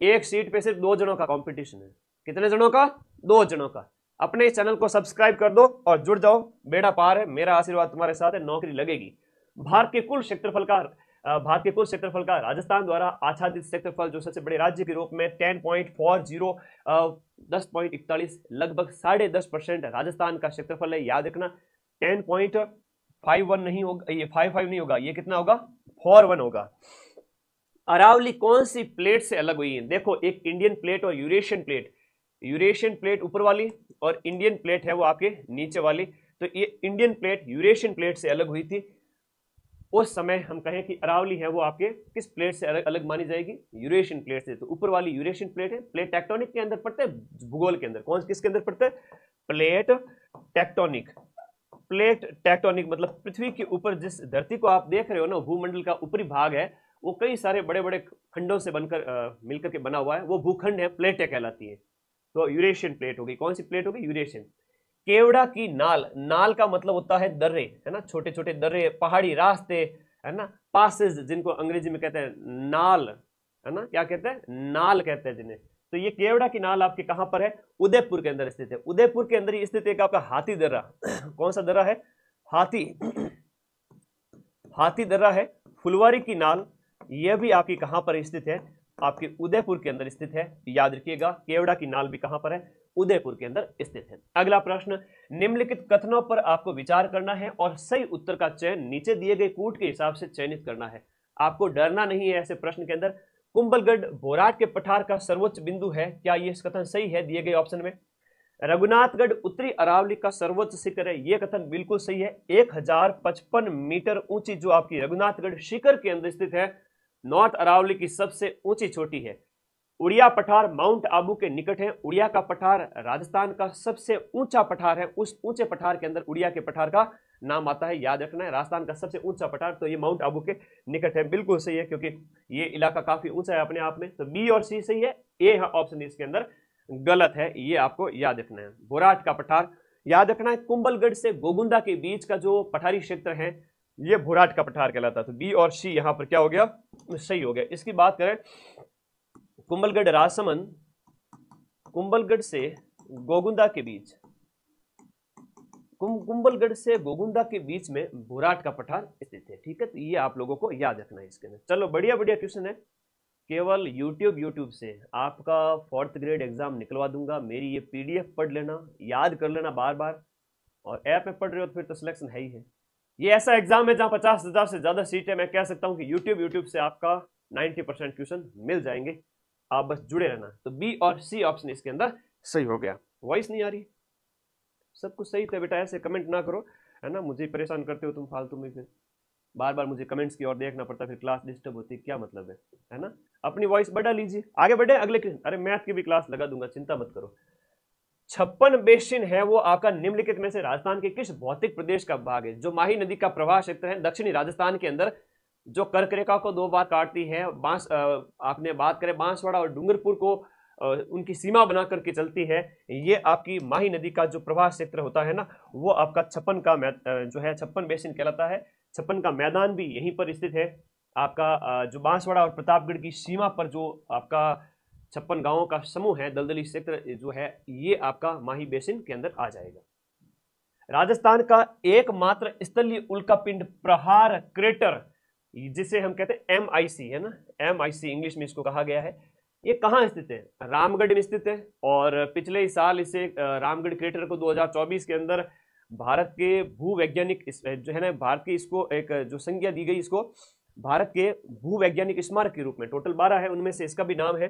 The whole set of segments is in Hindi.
एक सीट पे सिर्फ 2 जनों का कंपटीशन है। कितने जनों का? 2 जनों का। अपने इस चैनल को सब्सक्राइब कर दो और जुड़ जाओ, बेड़ा पार है, मेरा आशीर्वाद तुम्हारे साथ है, नौकरी लगेगी। भारत के कुल क्षेत्रफल का राजस्थान द्वारा आच्छादित क्षेत्रफल जो सबसे बड़े राज्य के रूप में 10.40 10.41 लगभग 10.5% राजस्थान का क्षेत्रफल है। याद रखना 10.51 नहीं होगा, ये 55 नहीं होगा, ये कितना होगा? 41 होगा। अरावली कौन सी प्लेट से अलग हुई है? देखो, एक इंडियन प्लेट और यूरेशियन प्लेट। यूरेशियन प्लेट ऊपर वाली और इंडियन प्लेट है वो आपके नीचे वाली। तो ये इंडियन प्लेट यूरेशियन प्लेट से अलग हुई थी। उस समय हम कहें कि अरावली है वो आपके किस प्लेट से अलग मानी जाएगी? यूरेशियन प्लेट से। तो ऊपर वाली यूरेशियन प्लेट है। प्लेट टेक्टोनिक के अंदर पड़ता है, भूगोल के अंदर कौन किसके अंदर पड़ता है? Plate tectonic. प्लेट टेक्टोनिक मतलब पृथ्वी के ऊपर जिस धरती को आप देख रहे हो ना, भूमंडल का ऊपरी भाग है, वो कई सारे बड़े बड़े खंडों से बनकर मिलकर के बना हुआ है, वो भूखंड है, प्लेटें कहलाती है। तो यूरेशियन प्लेट होगी। कौन सी प्लेट होगी? यूरेशियन। केवड़ा की नाल, नाल का मतलब होता है दर्रे, है ना, छोटे छोटे दर्रे, पहाड़ी रास्ते, है ना, पासेज जिनको अंग्रेजी में कहते हैं नाल, है ना, क्या कहते हैं? नाल कहते हैं जिन्हें। तो ये केवड़ा की नाल आपके कहां पर है? उदयपुर के अंदर स्थित है। उदयपुर के अंदर ही स्थित एक आपका हाथी दर्रा कौन सा दर्रा है? हाथी दर्रा है। फुलवारी की नाल, यह भी आपकी कहां पर स्थित है? आपके उदयपुर के अंदर स्थित है। याद रखिएगा, केवड़ा की नाल भी कहां पर है? उदयपुर के अंदर स्थित है। अगला प्रश्न, निम्नलिखित कथनों पर आपको विचार करना है और सही उत्तर का चयन नीचे दिए गए कूट के हिसाब से चयनित करना है। आपको डरना नहीं है ऐसे प्रश्न के अंदर। कुंभलगढ़ भोराट के पठार का सर्वोच्च बिंदु है, क्या यह कथन सही है? दिए गए ऑप्शन में। रघुनाथगढ़ उत्तरी अरावली का सर्वोच्च शिखर है, यह कथन बिल्कुल सही है। 1055 मीटर ऊंची जो आपकी रघुनाथगढ़ शिखर के अंदर स्थित है, नॉर्थ अरावली की सबसे ऊंची चोटी है। उड़िया पठार माउंट आबू के निकट है। उड़िया का पठार राजस्थान का सबसे ऊंचा पठार है। उस ऊंचे पठार के अंदर उड़िया के पठार का नाम आता है। याद रखना है, राजस्थान का सबसे ऊंचा पठार, तो ये माउंट आबू के निकट है। बिल्कुल सही है, क्योंकि ये इलाका काफी ऊंचा है अपने आप में। तो बी और सी सही है, ए ऑप्शन इसके अंदर गलत है, ये आपको याद रखना है। बोराट का पठार याद रखना है। कुंभलगढ़ से गोगुंदा के बीच का जो पठारी क्षेत्र है, ये भोराट का पठार कहलाता है। तो बी और सी यहां पर क्या हो गया? सही हो गया। इसकी बात करें, कुंभलगढ़ राजसमंद, कुंभलगढ़ से गोगुंदा के बीच, कुंभलगढ़ से गोगुंदा के बीच में भोराट का पठार स्थित है। ठीक है, तो ये आप लोगों को याद रखना है इसके अंदर। चलो, बढ़िया बढ़िया क्वेश्चन है। केवल यूट्यूब से आपका 4th ग्रेड एग्जाम निकलवा दूंगा। मेरी ये पीडीएफ पढ़ लेना, याद कर लेना बार बार, और ऐप में पढ़ रहे हो तो फिर तो सिलेक्शन है ही है। ये ऐसा एग्जाम है जहां 50,000 से ज्यादा सीट है। मैं कह सकता हूं कि यूट्यूब से आपका 90% क्वेश्चन मिल जाएंगे, आप बस जुड़े रहना। तो बी और सी ऑप्शन इसके अंदर सही हो गया। वॉइस नहीं आ रही? सब कुछ सही तो बेटा ऐसे कमेंट ना करो, है ना, मुझे परेशान करते हो तुम फालतू में, फिर बार बार मुझे कमेंट्स की ओर देखना पड़ता है, फिर क्लास डिस्टर्ब होती है, क्या मतलब है ना। अपनी वॉइस बढ़ा लीजिए, आगे बढ़े अगले। अरे मैथ की भी क्लास लगा दूंगा, चिंता मत करो। 56 बेसिन है वो आपका निम्नलिखित में से राजस्थान के किस भौतिक प्रदेश का भाग है? जो माही नदी का प्रवाह क्षेत्र है दक्षिणी राजस्थान के अंदर, जो कर्क रेखा को 2 बार काटती है, आपने बात करें बांसवाड़ा और डूंगरपुर को उनकी सीमा बना करके चलती है, ये आपकी माही नदी का जो प्रवाह क्षेत्र होता है ना, वो आपका 56 का जो है 56 बेसिन कहलाता है। 56 का मैदान भी यहीं पर स्थित है। आपका जो बांसवाड़ा और प्रतापगढ़ की सीमा पर जो आपका 56 गांवों का समूह है, दलदली क्षेत्र जो है, ये आपका माही बेसिन के अंदर आ जाएगा। राजस्थान का एकमात्र स्थलीय उल्कापिंड प्रहार क्रेटर, जिसे हम कहते हैं MIC, है ना, MIC इंग्लिश में इसको कहा गया है, ये कहाँ स्थित है? रामगढ़ में स्थित है। और पिछले साल इसे रामगढ़ क्रेटर को 2024 के अंदर भारत के भूवैज्ञानिक जो है ना, भारत की इसको एक जो संज्ञा दी गई, इसको भारत के भूवैज्ञानिक स्मारक के रूप में। टोटल 12 है, उनमें से इसका भी नाम है।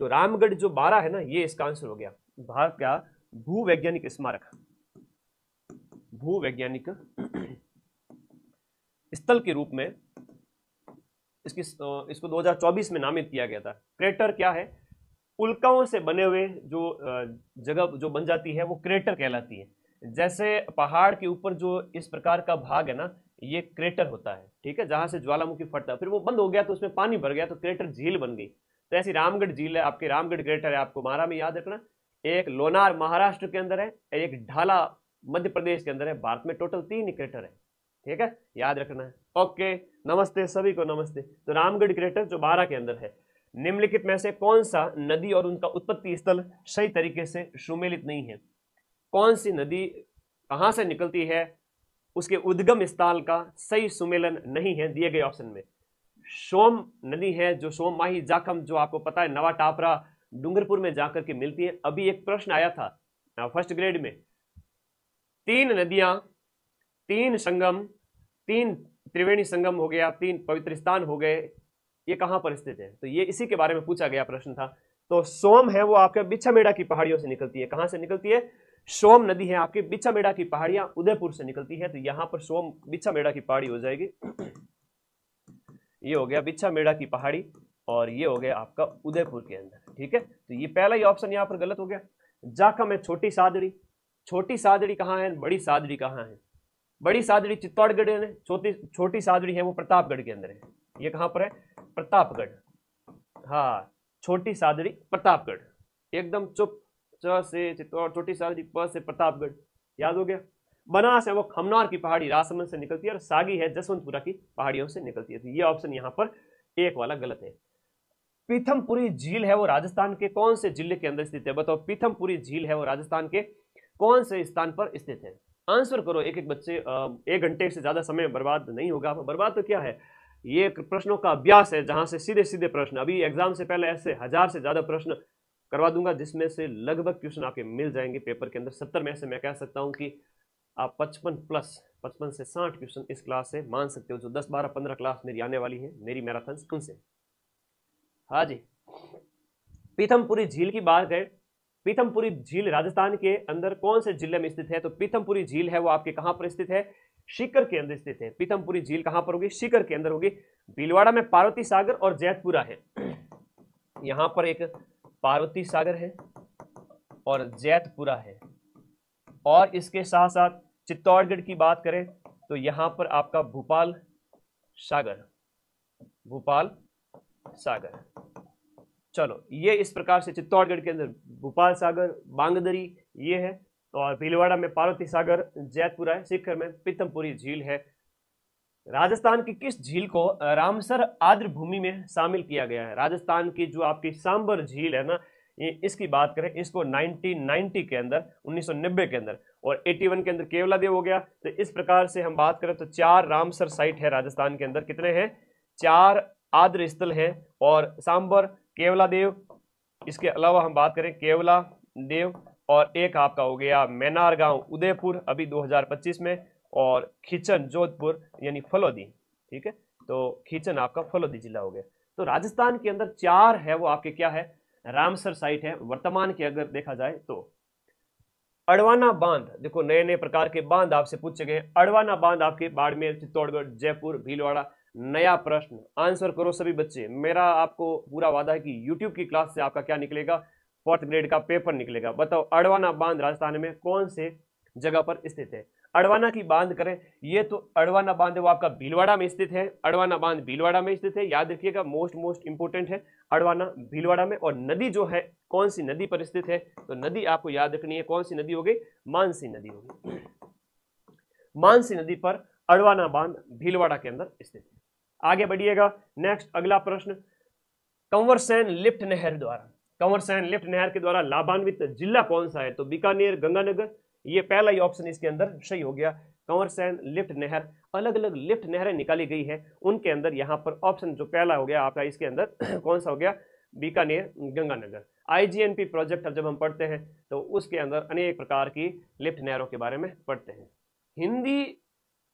तो रामगढ़ जो 12 है ना, ये इसका आंसर हो गया। भारत का भूवैज्ञानिक स्मारक, भूवैज्ञानिक स्थल के रूप में इसको 2024 में नामित किया गया था। क्रेटर क्या है? उल्काओं से बने हुए जो जगह जो बन जाती है वो क्रेटर कहलाती है। जैसे पहाड़ के ऊपर जो इस प्रकार का भाग है ना, ये क्रेटर होता है। ठीक है, जहां से ज्वालामुखी फटता है, फिर वो बंद हो गया तो उसमें पानी भर गया तो क्रेटर झील बन गई। तो ऐसी रामगढ़ झील है, आपके रामगढ़ क्रेटर है, आपको महारा में याद रखना। एक लोनार महाराष्ट्र के अंदर है, एक ढाला मध्य प्रदेश के अंदर है। भारत में टोटल 3 क्रेटर है। ठीक है, याद रखना है। ओके, नमस्ते सभी को, नमस्ते। तो रामगढ़ क्रेटर जो 12 के अंदर है। निम्नलिखित में से कौन सा नदी और उनका उत्पत्ति स्थल सही तरीके से सुमेलित नहीं है? कौन सी नदी कहां से निकलती है, उसके उद्गम स्थल का सही सुमेलन नहीं है दिए गए ऑप्शन में। सोम नदी है जो सोम माही जाखम, जो आपको पता है नवा टापरा डूंगरपुर में जाकर के मिलती है। अभी एक प्रश्न आया था फर्स्ट ग्रेड में, 3 नदियां, 3 संगम, 3 त्रिवेणी संगम हो गया, 3 पवित्र स्थान हो गए, ये कहां पर स्थित है? तो ये इसी के बारे में पूछा गया प्रश्न था। तो सोम है वो आपके बिछामेड़ा की पहाड़ियों से निकलती है। कहां से निकलती है? सोम नदी है आपके बिछामेड़ा की पहाड़ियां उदयपुर से निकलती है। तो यहां पर सोम बिछामेड़ा की पहाड़ी हो जाएगी। ये हो गया बिछामेड़ा की पहाड़ी और ये हो गया आपका उदयपुर के अंदर। ठीक है, तो ये पहला ही ऑप्शन यहां पर गलत हो गया। जाखम है छोटी सादड़ी, छोटी सादड़ी कहां है, बड़ी सादड़ी कहां है? बड़ी सादड़ी चित्तौड़गढ़ है, छोटी सादड़ी है वो प्रतापगढ़ के अंदर है। ये कहां पर है? प्रतापगढ़। हाँ, छोटी सादड़ी प्रतापगढ़, एकदम चुप, च से चित्तौड़, छोटी सादड़ी प से प्रतापगढ़, याद हो गया। बनास है वो खमनौर की पहाड़ी राजसमंद से निकलती है और सागी है जसवंतपुरा की पहाड़ियों से निकलती है। तो ये ऑप्शन यहाँ पर एक वाला गलत है। पीथमपुरी झील है वो राजस्थान के कौन से जिले के अंदर स्थित है? बताओ, पीथमपुरी झील है वो राजस्थान के कौन से स्थान पर स्थित है? आंसर करो एक एक बच्चे, 1 घंटे से ज्यादा समय बर्बाद नहीं होगा। बर्बाद तो क्या है, ये एक प्रश्नों का अभ्यास है जहां से सीधे सीधे प्रश्न, अभी एग्जाम से पहले ऐसे 1000 से ज्यादा प्रश्न करवा दूंगा जिसमें से लगभग क्वेश्चन आपके मिल जाएंगे पेपर के अंदर। 70 में से मैं कह सकता हूं कि आप 55 से 60 क्वेश्चन इस क्लास से मान सकते हो, जो 10, 12, 15 क्लास मेरी आने वाली है, मेरी मैराथन उनसे। हाँ जी, पीथमपुरी झील की बात है। पीथमपुरी झील राजस्थान के अंदर कौन से जिले में स्थित है? तो पीथमपुरी झील है वो आपके कहां पर स्थित है? सीकर के अंदर स्थित है। पीथमपुरी झील कहां पर होगी? सीकर के अंदर होगी। भीलवाड़ा में पार्वती सागर और जैतपुरा है। यहां पर एक पार्वती सागर है और जैतपुरा है। और इसके साथ साथ चित्तौड़गढ़ की बात करें तो यहां पर आपका भूपाल सागर, भूपाल सागर। चलो, ये इस प्रकार से चित्तौड़गढ़ के अंदर भूपाल सागर, बांगदरी ये है, और भीलवाड़ा में पार्वती सागर, जैतपुरा है, सीकर में पीथमपुरी झील है। राजस्थान की किस झील को रामसर आर्द्र भूमि में शामिल किया गया है? राजस्थान की जो आपकी सांबर झील है ना, इसकी बात करें, इसको 1990 के अंदर, 1990 के अंदर और 81 के अंदर केवलादेव हो गया। तो इस प्रकार से हम बात करें तो 4 रामसर साइट है राजस्थान के अंदर। कितने हैं? 4 आर्द्र स्थल है, और सांबर, केवलादेव, इसके अलावा हम बात करें केवला देव, और एक आपका हो गया मैनार गांव उदयपुर अभी 2025 में, और खीचन जोधपुर यानी फलोदी। ठीक है, तो खीचन आपका फलोदी जिला हो गया। तो राजस्थान के अंदर 4 है वो आपके क्या है? रामसर साइट है वर्तमान की अगर देखा जाए तो। अड़वाना बांध, देखो नए नए प्रकार के बांध आपसे पूछे गए। अड़वाना बांध आपके बाड़मेर, चित्तौड़गढ़, जयपुर, भीलवाड़ा। नया प्रश्न, आंसर करो सभी बच्चे। मेरा आपको पूरा वादा है कि यूट्यूब की क्लास से आपका क्या निकलेगा? 4th ग्रेड का पेपर निकलेगा। बताओ, अड़वाना बांध राजस्थान में कौन से जगह पर स्थित है? अड़वाना की बांध करें, ये तो अड़वाना बांध है वो आपका भीलवाड़ा में स्थित है। अड़वाना बांध भीलवाड़ा में स्थित है, याद रखिएगा, मोस्ट इंपोर्टेंट है अड़वाना भीलवाड़ा में। और नदी जो है कौन सी नदी पर स्थित है? तो नदी आपको याद रखनी है, कौन सी नदी होगी? मानसी नदी होगी। मानसी नदी पर अड़वाना बांध भीलवाड़ा के अंदर स्थित है। आगे बढ़िएगा, नेक्स्ट अगला प्रश्न, कंवरसेन लिफ्ट नहर द्वारा, कंवरसेन लिफ्ट नहर के द्वारा लाभान्वित जिला कौन सा है? तो बीकानेर, गंगानगर, ये पहला ही ऑप्शन इसके अंदर सही हो गया। कंवरसेन लिफ्ट नहर, अलग अलग लिफ्ट नहरें निकाली गई है, उनके अंदर यहाँ पर ऑप्शन जो पहला हो गया आपका इसके अंदर कौन सा हो गया? बीकानेर, गंगानगर। IGNP प्रोजेक्ट जब हम पढ़ते हैं तो उसके अंदर अनेक प्रकार की लिफ्ट नहरों के बारे में पढ़ते हैं। हिंदी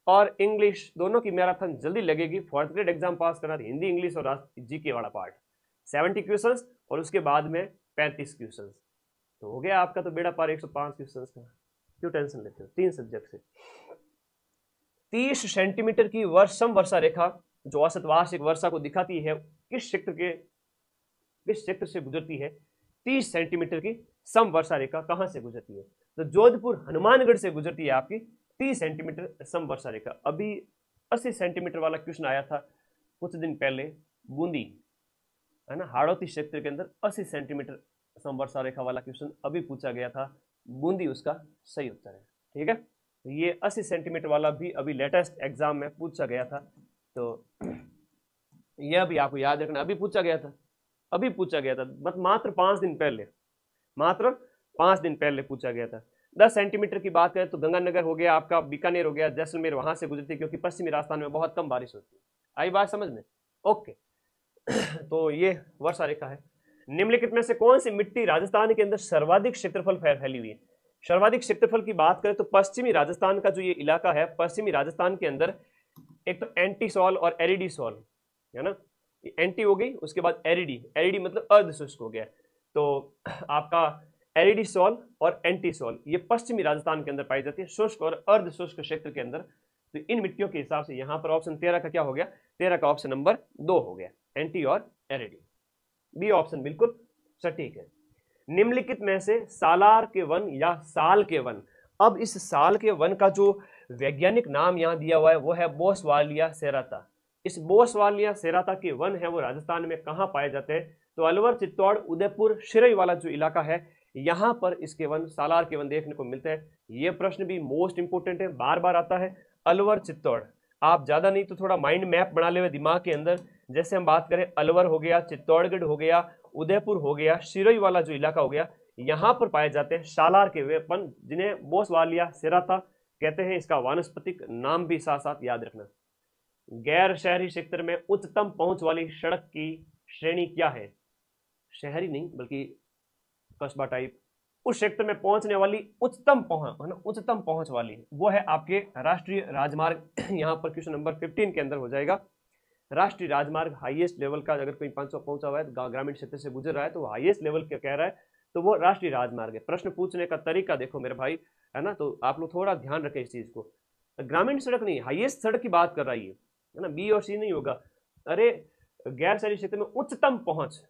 और इंग्लिश दोनों की मैराथन जल्दी लगेगी। 4th ग्रेड एग्जाम पास करना, हिंदी, इंग्लिश और जीके वाला पार्ट 70 क्वेश्चंस और उसके बाद में 35 क्वेश्चंस, तो हो गया आपका तो बेड़ा पार 105 क्वेश्चंस का। क्यों टेंशन लेते हो? 3 सब्जेक्ट से 30 सेंटीमीटर की सम वर्षा रेखा जो औसत वार्षिक वर्षा को दिखाती है, किस क्षेत्र से गुजरती है? 30 सेंटीमीटर की सम वर्षा रेखा कहां से गुजरती है? तो जोधपुर हनुमानगढ़ से गुजरती है आपकी 30 सेंटीमीटर सम वर्षा रेखा। अभी 80 सेंटीमीटर वाला क्वेश्चन आया था कुछ दिन पहले, बूंदी है ना, हाड़ौती क्षेत्र के अंदर 80 सेंटीमीटर सम वर्षा रेखा वाला क्वेश्चन अभी पूछा गया था, बूंदी उसका सही उत्तर है। ठीक है, तो ये 80 सेंटीमीटर वाला भी अभी लेटेस्ट एग्जाम में पूछा गया था, तो यह भी आपको याद रखना, अभी पूछा गया था। अभी पूछा गया था, मात्र 5 दिन पहले, मात्र 5 दिन पहले पूछा गया था। 10 सेंटीमीटर की बात करें तो गंगानगर हो गया आपका, बीकानेर हो गया, जैसलमेर वहां से गुजरती है, क्योंकि पश्चिमी राजस्थान में बहुत कम बारिश होती है। आई बात समझ में? ओके। तो ये वर्षा रेखा है। निम्नलिखित में से कौन सी मिट्टी राजस्थान के अंदर सर्वाधिक क्षेत्रफल फैली हुई है? सर्वाधिक क्षेत्रफल की बात करें तो पश्चिमी राजस्थान का जो ये इलाका है, पश्चिमी राजस्थान के अंदर एक तो एंटी सॉल और एरिडी सॉल है ना, एंटी हो गई, उसके बाद एरिडी, एरिडी मतलब अर्ध शुष्क हो गया। तो आपका एरिडी सॉल और एंटी सॉल ये पश्चिमी राजस्थान के अंदर पाई जाती है, शुष्क और अर्ध शुष्क क्षेत्र के अंदर। तो इन मिट्टियों के हिसाब से यहाँ पर ऑप्शन 13 का क्या हो गया? 13 का ऑप्शन नंबर 2 हो गया, एंटी और एरिडी। बी ऑप्शन बिल्कुल सटीक है। निम्नलिखित में से सालार के वन या साल के वन, अब इस साल के वन का जो वैज्ञानिक नाम यहाँ दिया हुआ है वो है बोसवालिया सेराता। इस बोसवालिया सेराता के वन है वो राजस्थान में कहाँ पाए जाते हैं? तो अलवर, चित्तौड़, उदयपुर, शिरई वाला जो इलाका है यहाँ पर इसके वन, सालार के वन देखने को मिलते हैं। ये प्रश्न भी मोस्ट इंपोर्टेंट है, बार बार आता है। अलवर, चित्तौड़, आप ज्यादा नहीं तो थोड़ा माइंड मैप बना ले दिमाग के अंदर। जैसे हम बात करें अलवर हो गया, चित्तौड़गढ़ हो गया, उदयपुर हो गया, शिरई वाला जो इलाका हो गया, यहाँ पर पाए जाते हैं सालार के वन, जिन्हें बोसवालिया सेराता कहते हैं। इसका वानस्पतिक नाम भी साथ साथ याद रखना। गैर शहरी क्षेत्र में उच्चतम पहुंच वाली सड़क की श्रेणी क्या है? शहरी नहीं बल्कि कस्बा टाइप, उस क्षेत्र में पहुंचने वाली उच्चतम पहुंच, उच्चतम पहुंच वाली, वो है आपके राष्ट्रीय राजमार्ग। यहाँ पर क्वेश्चन नंबर 15 के अंदर हो जाएगा। राष्ट्रीय राजमार्ग हाईएस्ट लेवल का, अगर कोई 500 पहुंचा हुआ है, ग्रामीण क्षेत्र से गुजर रहा है, तो हाईएस्ट लेवल क्या कह रहा है, तो वो राष्ट्रीय राजमार्ग है। प्रश्न पूछने का तरीका देखो मेरे भाई, है ना, तो आप लोग थोड़ा ध्यान रखें इस चीज को। ग्रामीण सड़क नहीं, हाईएस्ट सड़क की बात कर रही है ना, बी और सी नहीं होगा। अरे गैर शहरी क्षेत्र में उच्चतम पहुंच,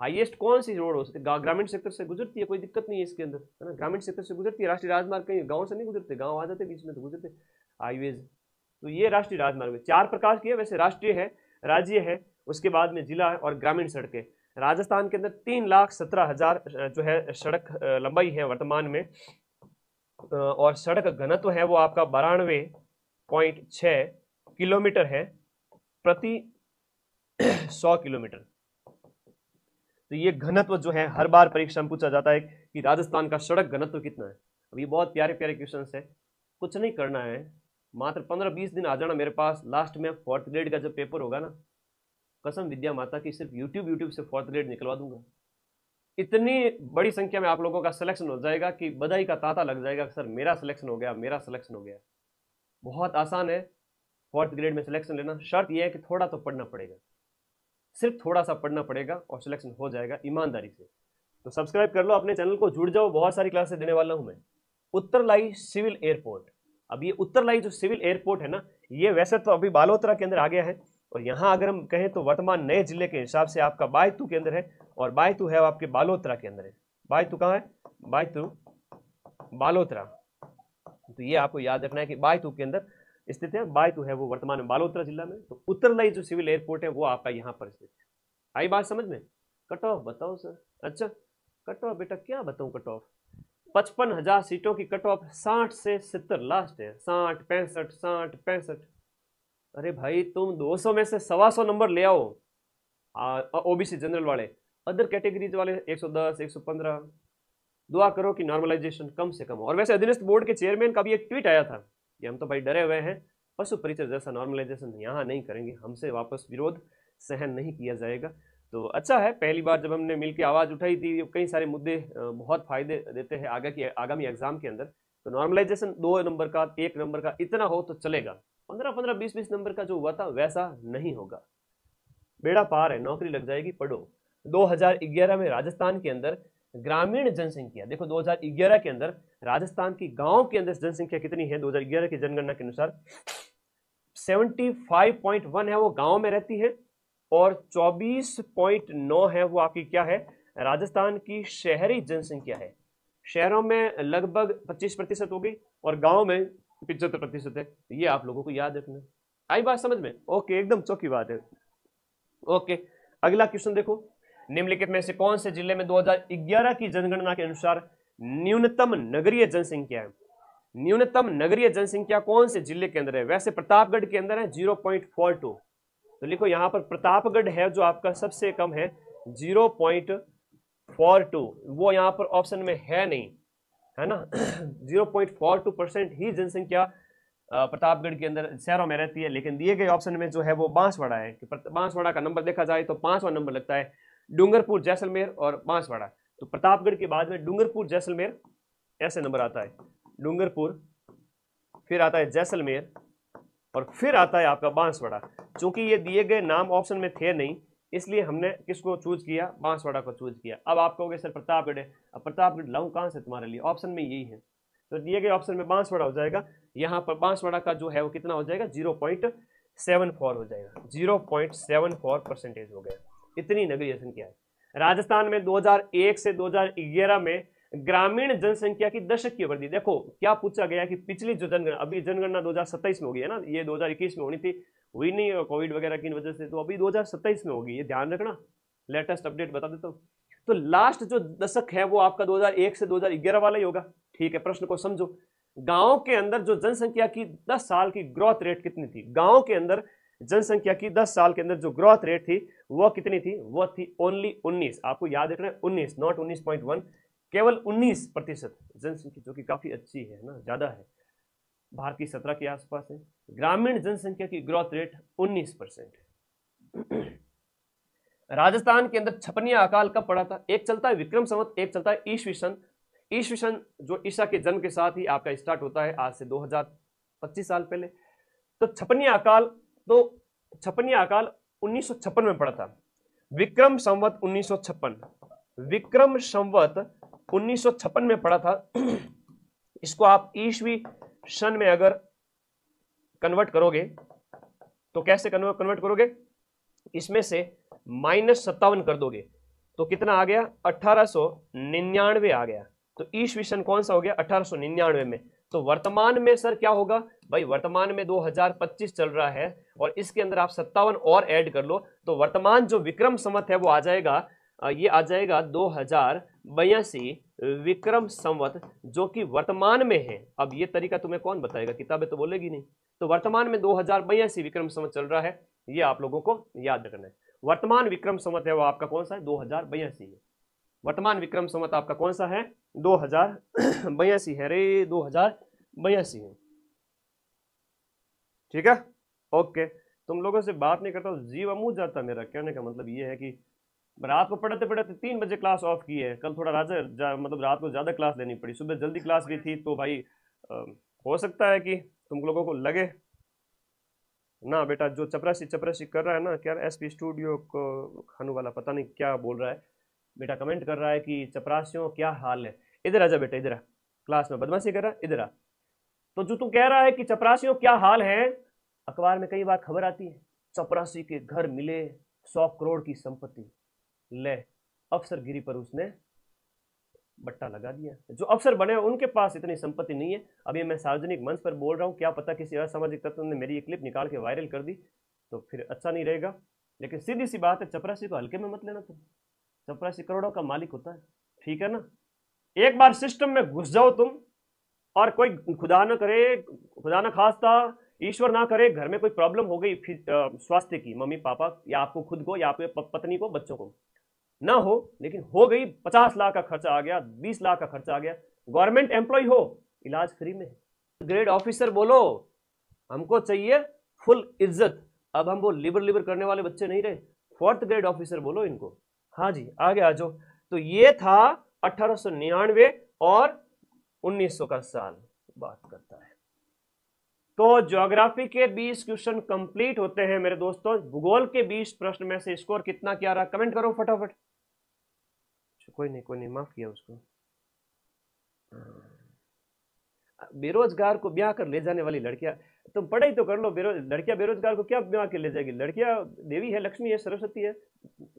हाईएस्ट कौन सी रोड हो सकती है? ग्रामीण क्षेत्र से गुजरती है, कोई दिक्कत नहीं है इसके अंदर, है ना, ग्रामीण क्षेत्र से गुजरती है। राष्ट्रीय राजमार्ग कहीं गांव से नहीं गुजरते, गांव आ जाते बीच में तो गुजरते हाईवेज। तो ये राष्ट्रीय राजमार्ग में 4 प्रकार की है, वैसे राष्ट्रीय है, राज्य है, उसके बाद में जिला है और ग्रामीण सड़कें। राजस्थान के अंदर 3,17,000 जो है सड़क लंबाई है वर्तमान में, और सड़क घनत्व है वो आपका 92.6 किलोमीटर है प्रति 100 किलोमीटर। तो ये घनत्व जो है हर बार परीक्षा में पूछा जाता है कि राजस्थान का सड़क घनत्व कितना है। अब ये बहुत प्यारे प्यारे क्वेश्चन है, कुछ नहीं करना है, मात्र 15-20 दिन आ जाना मेरे पास। लास्ट में 4th ग्रेड का जब पेपर होगा ना, कसम विद्या माता की, सिर्फ यूट्यूब से 4th ग्रेड निकलवा दूंगा। इतनी बड़ी संख्या में आप लोगों का सिलेक्शन हो जाएगा कि बधाई का तांता लग जाएगा, सर मेरा सिलेक्शन हो गया, मेरा सिलेक्शन हो गया। बहुत आसान है 4th ग्रेड में सिलेक्शन लेना। शर्त यह है कि थोड़ा तो पढ़ना पड़ेगा, सिर्फ थोड़ा सा पढ़ना पड़ेगा और सिलेक्शन हो जाएगा ईमानदारी से। तो सब्सक्राइब कर लो अपने चैनल को, जुड़ जाओ, बहुत सारी क्लासेस देने वाला हूं मैं। उत्तरलाई सिविल एयरपोर्ट, अब ये उत्तरलाई जो सिविल एयरपोर्ट है ना, ये वैसे तो अभी बालोतरा के अंदर आ गया है, और यहाँ अगर हम कहें तो वर्तमान नए जिले के हिसाब से आपका बायतू के अंदर है, और बायतू है आपके बालोतरा के अंदर है। बायतू कहाँ है? बायतू बालोतरा। तो ये आपको याद रखना है कि बायतू के अंदर स्थित है, बायतू है वो वर्तमान में बालोतरा जिला में। तो उत्तरलाई जो सिविल एयरपोर्ट है वो आपका यहाँ पर स्थित है। आई बात समझ में? कट ऑफ बताओ सर। अच्छा कट ऑफ बेटा क्या बताऊं कट ऑफ? 55,000 सीटों की कट ऑफ 60 से 70 लास्ट है, 60, 65, 60, 65। अरे भाई तुम 200 में से 125 नंबर ले आओ, ओबीसी जनरल वाले, अदर कैटेगरीज वाले 110, 115। दुआ करो कि नॉर्मलाइजेशन कम से कम हो। और वैसे अधीनस्थ बोर्ड के चेयरमैन का भी एक ट्वीट आया था कि हम तो भाई डरे हुए हैं, पशु परिचय जैसा नॉर्मलाइजेशन यहाँ नहीं करेंगे, हमसे वापस विरोध सहन नहीं किया जाएगा। तो अच्छा है, पहली बार जब हमने मिलकर आवाज़ उठाई थी, कई सारे मुद्दे बहुत फायदे देते हैं आगामी एग्जाम के अंदर। तो नॉर्मलाइजेशन 2 नंबर का, 1 नंबर का इतना हो तो चलेगा, 15-15, 20-20 नंबर का जो हुआ था वैसा नहीं होगा। बेड़ा पार है, नौकरी लग जाएगी, पढ़ो। 2011 में राजस्थान के अंदर ग्रामीण जनसंख्या, देखो 2011 के अंदर राजस्थान की गांव के अंदर जनसंख्या कितनी है? 2011 की जनगणना के अनुसार 75.1 है वो गांव में रहती है, और 24.9 है वो आपकी क्या है? राजस्थान की शहरी जनसंख्या है। शहरों में लगभग 25% हो गई और गांव में 75% है। ये आप लोगों को याद रखना। आई बात समझ में? ओके, एकदम चौकी बात है। ओके, अगला क्वेश्चन देखो, निम्नलिखित में से कौन से जिले में 2011 की जनगणना के अनुसार न्यूनतम नगरीय जनसंख्या है? न्यूनतम नगरीय जनसंख्या कौन से जिले के अंदर है? वैसे प्रतापगढ़ के अंदर है 0.42। तो लिखो यहाँ पर प्रतापगढ़ है जो आपका सबसे कम है 0.42, वो यहाँ पर ऑप्शन में है नहीं, है ना। 0.42% ही जनसंख्या प्रतापगढ़ के अंदर शहरों में रहती है, लेकिन दिए गए ऑप्शन में जो है वो बांसवाड़ा है कि बांसवाड़ा का नंबर देखा जाए तो 5वां नंबर लगता है, डूंगरपुर, जैसलमेर और बांसवाड़ा। तो प्रतापगढ़ के बाद में डूंगरपुर, जैसलमेर ऐसे नंबर आता है, डूंगरपुर, फिर आता है जैसलमेर और फिर आता है आपका बांसवाड़ा। चूंकि ये दिए गए नाम ऑप्शन में थे नहीं, इसलिए हमने किसको चूज किया, बांसवाड़ा को चूज किया। अब आप कहोगे सर प्रतापगढ़ है, अब प्रतापगढ़ लाऊं कहां से तुम्हारे लिए, ऑप्शन में यही है, तो दिए गए ऑप्शन में बांसवाड़ा हो जाएगा। यहाँ पर बांसवाड़ा का जो है वो कितना हो जाएगा, 0.74 हो जाएगा, 0.74% हो गया। इतनी नगरीय संख्या है। राजस्थान में 2001 से 2011 में ग्रामीण जनसंख्या की दशकीय वृद्धि, देखो क्या पूछा गया कि पिछली जो जनगणना, अभी जनगणना 2027 में होगी है ना, ये 2021 में होनी थी, हुई नहीं कोविड वगैरह की वजह से, तो अभी 2027 में होगी, ये ध्यान रखना, लेटेस्ट अपडेट बता देता हूँ। तो लास्ट जो दशक है वो आपका 2001 से 2011 वाला ही होगा, ठीक है। प्रश्न को समझो, गांव के अंदर जो जनसंख्या की 10 साल की ग्रोथ रेट कितनी थी, गांव के अंदर जनसंख्या की 10 साल के अंदर जो ग्रोथ रेट थी वो कितनी थी, वो थी ओनली 19, आपको याद रखना है 19, नॉट 19.1, केवल 19% जनसंख्या, जो कि काफी अच्छी है ना, ज्यादा है, भारत की 17 के आसपास है। ग्रामीण जनसंख्या की ग्रोथ रेट 19%। राजस्थान के अंदर छपनिया अकाल कब पड़ा था, एक चलता है विक्रम संवत, एक चलता है ईसवीसन। ईसवीसन जो ईसा के जन्म के साथ ही आपका स्टार्ट होता है, आज से 2025 साल पहले। तो छपनिया अकाल 1956 में पड़ा था। विक्रम संवत 1956, विक्रम संवत 1956 में पड़ा था। इसको आप ईस्वी सन में अगर कन्वर्ट करोगे तो कैसे कन्वर्ट करोगे, इसमें से -57 कर दोगे तो कितना आ गया, 1899 आ गया। तो ईस्वी सन कौन सा हो गया, 1899 में। तो वर्तमान में सर क्या होगा भाई, वर्तमान में 2025 चल रहा है और इसके अंदर आप 57 और ऐड कर लो, तो वर्तमान जो विक्रम संवत है वो आ जाएगा, ये आ जाएगा 2082 विक्रम संवत, जो कि वर्तमान में है। अब ये तरीका तुम्हें कौन बताएगा, किताबें तो बोलेगी नहीं। तो वर्तमान में 2082 विक्रम संवत चल रहा है, ये आप लोगों को याद रखना है। वर्तमान विक्रम संवत है वो आपका कौन सा है, 2082 है। वर्तमान विक्रम संवत आपका कौन सा है, 2082 है रे, 2082 है, ठीक है। ओके, तुम लोगों से बात नहीं करता, जीव अमूल जाता। मेरा कहने का मतलब ये है कि रात को पढ़ते पढ़ते 3 बजे क्लास ऑफ की है। कल थोड़ा मतलब रात को ज़्यादा क्लास लेनी पड़ी, सुबह जल्दी क्लास भी थी, तो भाई हो सकता है कि तुम लोगों को लगे ना, बेटा जो चपरासी कर रहा है ना, क्या एसपी स्टूडियो को खानू वाला पता नहीं क्या बोल रहा है, बेटा कमेंट कर रहा है कि चपरासियों क्या हाल है। इधर आ जा बेटा, इधर आ, क्लास में बदमाशी कर रहा है, इधर आ। तो जो तू कह रहा है कि चपरासियों क्या हाल है, अखबार में कई बार खबर आती है, चपरासी के घर मिले 100 करोड़ की संपत्ति, ले अफसरगिरी पर उसने बट्टा लगा दिया। जो अफसर बने उनके पास इतनी संपत्ति नहीं है। अभी मैं सार्वजनिक मंच पर बोल रहा हूँ, क्या पता किसी असामाजिक तत्व ने मेरी ये क्लिप निकाल के वायरल कर दी तो फिर अच्छा नहीं रहेगा। लेकिन सीधी सी बात है, चपरासी को हल्के में मत लेना तुम, चपरासी करोड़ों का मालिक होता है, ठीक है ना। एक बार सिस्टम में घुस जाओ तुम, और कोई खुदा ना करे, खुदा ना खास्ता, ईश्वर ना करे, घर में कोई प्रॉब्लम हो गई स्वास्थ्य की, मम्मी पापा या आपको खुद को या आपके पत्नी को, बच्चों को ना हो, लेकिन हो गई, 50 लाख का खर्चा आ गया, 20 लाख का खर्चा आ गया, गवर्नमेंट एम्प्लॉय हो, इलाज फ्री में। ग्रेड ऑफिसर बोलो, हमको चाहिए फुल इज्जत। अब हम वो लिबर करने वाले बच्चे नहीं रहे, 4th ग्रेड ऑफिसर बोलो इनको। हाँ जी, आगे आ जाओ। तो ये था 1899 और 1900 का साल बात करता है। तो ज्योग्राफी के 20 क्वेश्चन कंप्लीट होते हैं मेरे दोस्तों। भूगोल के 20 प्रश्न में से स्कोर कितना क्या रहा, कमेंट करो फटाफट। कोई नहीं, माफ किया उसको। बेरोजगार को ब्याह कर ले जाने वाली लड़कियां, तुम पढ़ाई तो कर लो, लड़कियां बेरोजगार को क्या ब्याह के ले जाएगी। लड़कियां देवी है, लक्ष्मी है, सरस्वती है।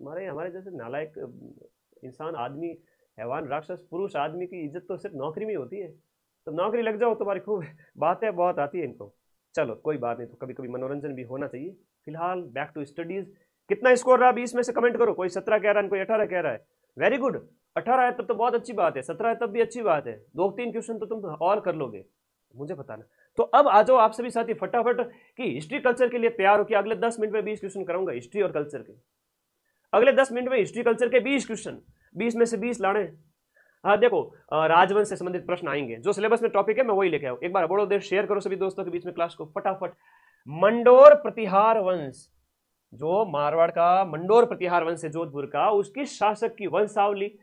हमारे जैसे नालायक इंसान, आदमी, हैवान, राक्षस, पुरुष आदमी की इज्जत तो सिर्फ नौकरी में होती है। तो नौकरी लग जाओ, तुम्हारी खूब बातें बहुत आती है इनको। चलो कोई बात नहीं, तो कभी कभी मनोरंजन भी होना चाहिए। फिलहाल बैक टू स्टडीज। कितना स्कोर रहा 20 में से कमेंट करो। कोई 17 कह रहा है, कोई 18 कह रहा है। वेरी गुड, 18 है तब तो बहुत अच्छी बात है, 17 है तब भी अच्छी बात है। 2-3 क्वेश्चन तो तुम और कर लोगे, मुझे बताना। तो अब आ जाओ आप सभी साथी फटाफट कि हिस्ट्री कल्चर के लिए तैयार हो कि अगले 10 मिनट में 20 क्वेश्चन कराऊंगा हिस्ट्री और कल्चर के। अगले 10 मिनट में हिस्ट्री कल्चर के 20 क्वेश्चन, 20 में से 20 लाने। हाँ देखो, राजवंश से संबंधित प्रश्न आएंगे, जो सिलेबस में टॉपिक है मैं वही लेके आऊँ। एक बार बड़ो देर शेयर करो सभी दोस्तों के बीच में क्लास को फटाफट। मंडोर प्रतिहार वंश, जो मारवाड़ का मंडोर प्रतिहार वंश है जोधपुर का, उसकी शासक की वंशावली,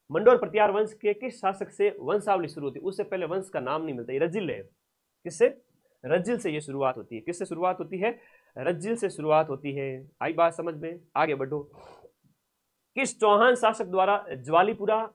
मंडोर प्रतिहार वंश के किस शासक से वंशावली शुरू होती है, उससे पहले वंश का नाम नहीं मिलता, ये रजिल है। किससे? रजिल से ये शुरुआत होती है। किससे शुरुआत होती है? रजिल से शुरुआत होती है। आई बात समझ में? आगे बढ़ो। किस चौहान शासक द्वारा ज्वालीपुरा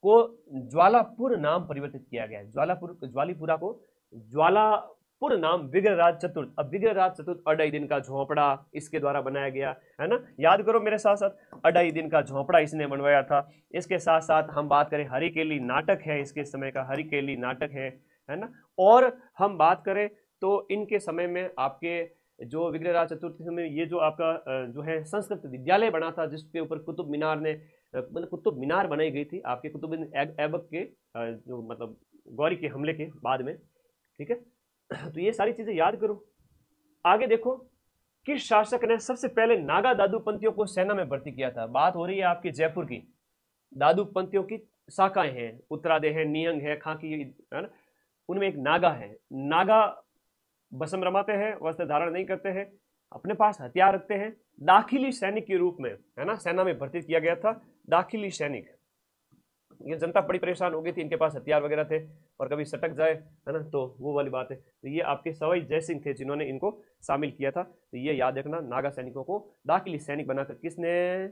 को ज्वालापुर नाम परिवर्तित किया गया? ज्वालीपुरा को ज्वालापुर नाम विग्रहराज चतुर्थ। अब विग्रहराज चतुर्थ अढ़ाई दिन का झोंपड़ा इसके द्वारा बनाया गया है ना, याद करो मेरे साथ साथ, अढ़ाई दिन का झोंपड़ा इसने बनवाया था। इसके साथ साथ हम बात करें हरिकेली नाटक है, इसके समय का हरिकेली नाटक है ना। और हम बात करें तो इनके समय में आपके जो विग्रहराज चतुर्थ के समय ये जो आपका जो है संस्कृत विद्यालय बना था, जिसके ऊपर कुतुब मीनार ने मतलब कुतुब मीनार बनाई गई थी आपके कुतुबुद्दीन ऐबक के जो मतलब गौरी के हमले के बाद में, ठीक है। तो ये सारी चीजें याद करो। आगे देखो, किस शासक ने सबसे पहले नागा दादूपंथियों को सेना में भर्ती किया था? बात हो रही है आपकी जयपुर की। दादूपंथियों की शाखाएं हैं, उत्तरादे है, निहंग है, खाकी है ना, उनमें एक नागा है। नागा बसम रमाते हैं, वस्त्र धारण नहीं करते हैं, अपने पास हथियार रखते हैं, दाखिली सैनिक के रूप में है ना सेना में भर्ती किया गया था। दाखिली सैनिक, ये जनता बड़ी परेशान हो गई थी, इनके पास हथियार वगैरह थे और कभी सटक जाए है ना, तो वो वाली बात है। तो ये आपके सवाई जयसिंह थे जिन्होंने इनको शामिल किया था। तो ये याद रखना, नागा सैनिकों को दाखिली सैनिक बनाकर किसने?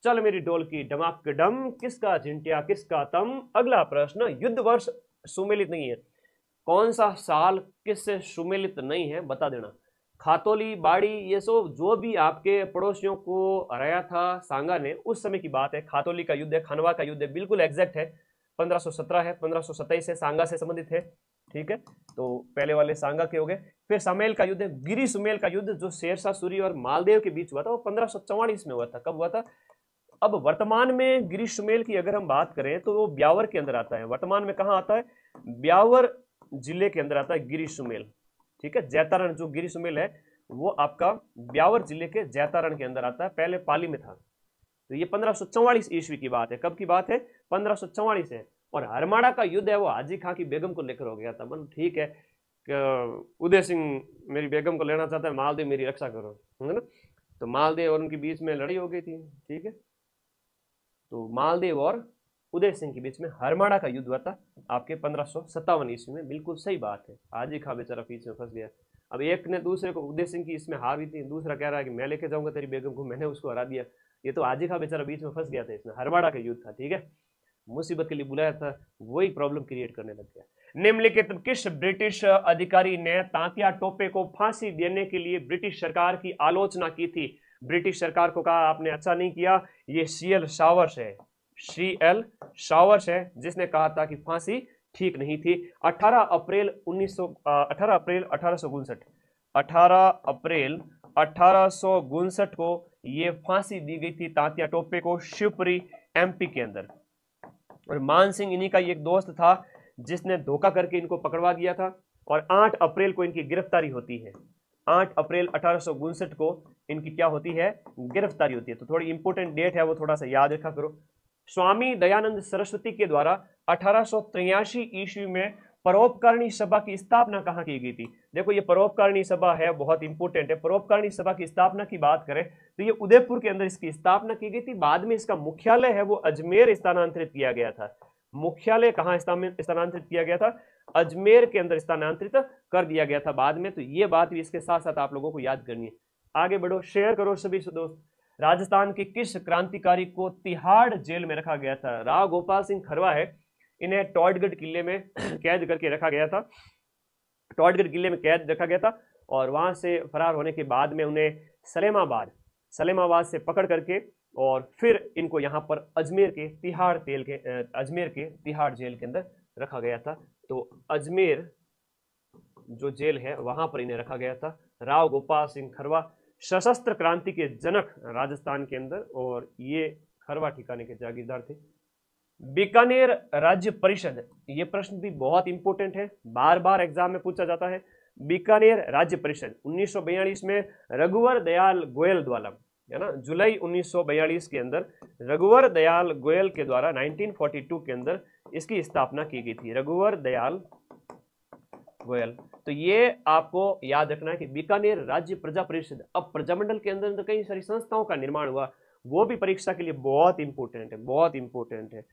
चल मेरी डोल की डमाक डम, किसका झिंटिया किसका तम। अगला प्रश्न, युद्ध वर्ष सुमेलित नहीं है, कौन सा साल किससे सुमेलित नहीं है बता देना। खातोली, बाड़ी, ये सब जो भी आपके पड़ोसियों को हराया था सांगा ने, उस समय की बात है। खातोली का युद्ध है, खनवा का युद्ध है, बिल्कुल एग्जैक्ट है। 1517 है, 1527 है, सांगा से संबंधित है, ठीक है। तो पहले वाले सांगा के हो गए। फिर समेल का युद्ध है, गिरी सुमेल का युद्ध जो शेरशाह सूरी और मालदेव के बीच हुआ था, वो 1544 में हुआ था। कब हुआ था? अब वर्तमान में गिरी सुमेल की अगर हम बात करें तो वो ब्यावर के अंदर आता है। वर्तमान में कहाँ आता है? ब्यावर जिले के अंदर आता है गिरी सुमेल, ठीक है। जैतारण जो गिरी सुमेल है वो आपका ब्यावर जिले के जैतारण के अंदर आता है, पहले पाली में था। तो ये 1544 ईस्वी की बात है। कब की बात है? 1544 है। और हरमाड़ा का युद्ध है वो हाजी खां की बेगम को लेकर हो गया था। मतलब ठीक है, उदय सिंह मेरी बेगम को लेना चाहता है, मालदेव मेरी रक्षा करो, है ना। तो मालदेव और उनके बीच में लड़ाई हो गई थी, ठीक है। तो मालदेव और उदय सिंह के बीच में हरमाड़ा का युद्ध हुआ था आपके 1557 ईस्वी में। बिल्कुल सही बात है, हाजी खां बेचारा बीच में फंस गया। अब एक ने दूसरे को, उदय सिंह की इसमें हार हुई थी, दूसरा कह रहा है कि मैं लेके जाऊंगा तेरी बेगम को, मैंने उसको हरा दिया। ये तो हाजी खां बेचारा बीच में फंस गया था, इसमें हरमाड़ा का युद्ध था, ठीक है। मुसीबत के लिए बुलाया था, वही प्रॉब्लम क्रिएट करने लग गया। निम्नलिखित किस ब्रिटिश अधिकारी ने तांतिया टोपे को फांसी देने के लिए ब्रिटिश सरकार की आलोचना की थी? ब्रिटिश सरकार को कहा आपने अच्छा नहीं किया। ये CL शावर्स है, CL शावर्स है, जिसने कहा था कि फांसी ठीक नहीं थी। 18 अप्रैल 1859 को ये फांसी दी गई थी तांतिया टोपे को, शिवपुरी MP के अंदर। और मान सिंह इन्हीं का एक दोस्त था जिसने धोखा करके इनको पकड़वा दिया था। और 8 अप्रैल को इनकी गिरफ्तारी होती है। 8 अप्रैल 1859 को इनकी क्या होती है? गिरफ्तारी होती है। तो थोड़ी इंपोर्टेंट डेट है वो, थोड़ा सा याद रखा करो। स्वामी दयानंद सरस्वती के द्वारा 1883 ईस्वी में परोपकारिणी सभा की स्थापना कहाँ की गई थी? देखो ये परोपकारिणी सभा है, बहुत इंपोर्टेंट है। परोपकारिणी सभा की स्थापना की बात करें तो ये उदयपुर के अंदर इसकी स्थापना की गई थी। बाद में इसका मुख्यालय है वो अजमेर स्थानांतरित किया गया था। मुख्यालय कहाँ स्थानांतरित किया गया था? अजमेर के अंदर स्थानांतरित कर दिया गया था बाद में। तो ये बात भी इसके साथ साथ आप लोगों को याद करनी है। आगे बढ़ो, शेयर करो सभी दोस्त। राजस्थान के किस क्रांतिकारी को तिहाड़ जेल में रखा गया था? राव गोपाल सिंह खरवा है, इन्हें टॉडगढ़ किले में कैद करके रखा गया था। टॉडगढ़ किले में कैद रखा गया था और वहां से फरार होने के बाद में उन्हें सलेमाबाद से पकड़ करके और फिर इनको यहाँ पर अजमेर के तिहाड़ जेल के अंदर रखा गया था। तो अजमेर जो जेल है वहां पर इन्हें रखा गया था। राव गोपाल सिंह खरवा सशस्त्र क्रांति के जनक राजस्थान के अंदर, और ये खरवा ठिकाने के जागीरदार थे। बीकानेर राज्य परिषद, ये प्रश्न भी बहुत इंपॉर्टेंट है, बार बार एग्जाम में पूछा जाता है। बीकानेर राज्य परिषद 1942 में रघुवर दयाल गोयल द्वारा है ना, जुलाई 1942 के अंदर रघुवर दयाल गोयल के द्वारा 1942 के अंदर इसकी स्थापना की गई थी, रघुवर दयाल गोयल। तो ये आपको याद रखना है कि बीकानेर राज्य प्रजा परिषद, अब प्रजामंडल के अंदर कई सारी संस्थाओं का निर्माण हुआ, वो भी परीक्षा के लिए बहुत इंपॉर्टेंट है, बहुत इंपॉर्टेंट है।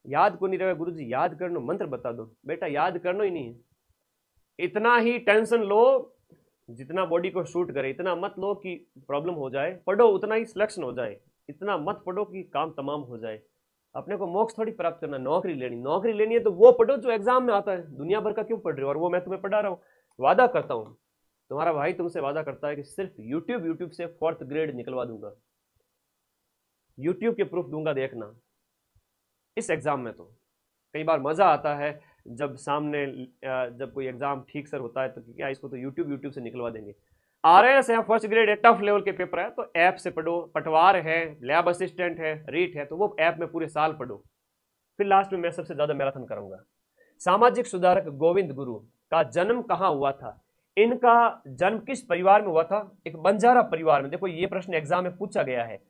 याद को नहीं रहा गुरुजी, याद करना, मंत्र बता दो बेटा, याद करना ही नहीं, इतना ही टेंशन लो जितना बॉडी को शूट करे, इतना मत लो कि प्रॉब्लम हो जाए, पढ़ो उतना ही सिलेक्शन हो जाए, इतना मत पढ़ो कि काम तमाम हो जाए। अपने को मोक्ष थोड़ी प्राप्त करना, नौकरी लेनी है तो वो पढ़ो जो एग्जाम में आता है, दुनिया भर का क्यों पढ़ रहे हो, और वो मैं तुम्हें पढ़ा रहा हूँ। वादा करता हूँ, तुम्हारा भाई तुमसे वादा करता है कि सिर्फ यूट्यूब से 4th ग्रेड निकलवा दूंगा, यूट्यूब के प्रूफ दूंगा, देखना इस एग्जाम में। तो कई बार मजा आता है जब सामने जब कोई एग्जाम ठीक सर होता है तो क्या इसको तो यूट्यूब से निकलवा देंगे। RS है, 1st ग्रेड है, टफ लेवल के पेपर है, तो ऐप से पढ़ो, पटवार है, लैब असिस्टेंट है, रीट है, तो वो ऐप में पूरे साल पढ़ो, फिर लास्ट में मैं सबसे ज्यादा मैराथन करूंगा। सामाजिक सुधारक गोविंद गुरु का जन्म कहाँ हुआ था, इनका जन्म किस परिवार में हुआ था, एक बंजारा परिवार में। देखो ये प्रश्न एग्जाम में पूछा गया है।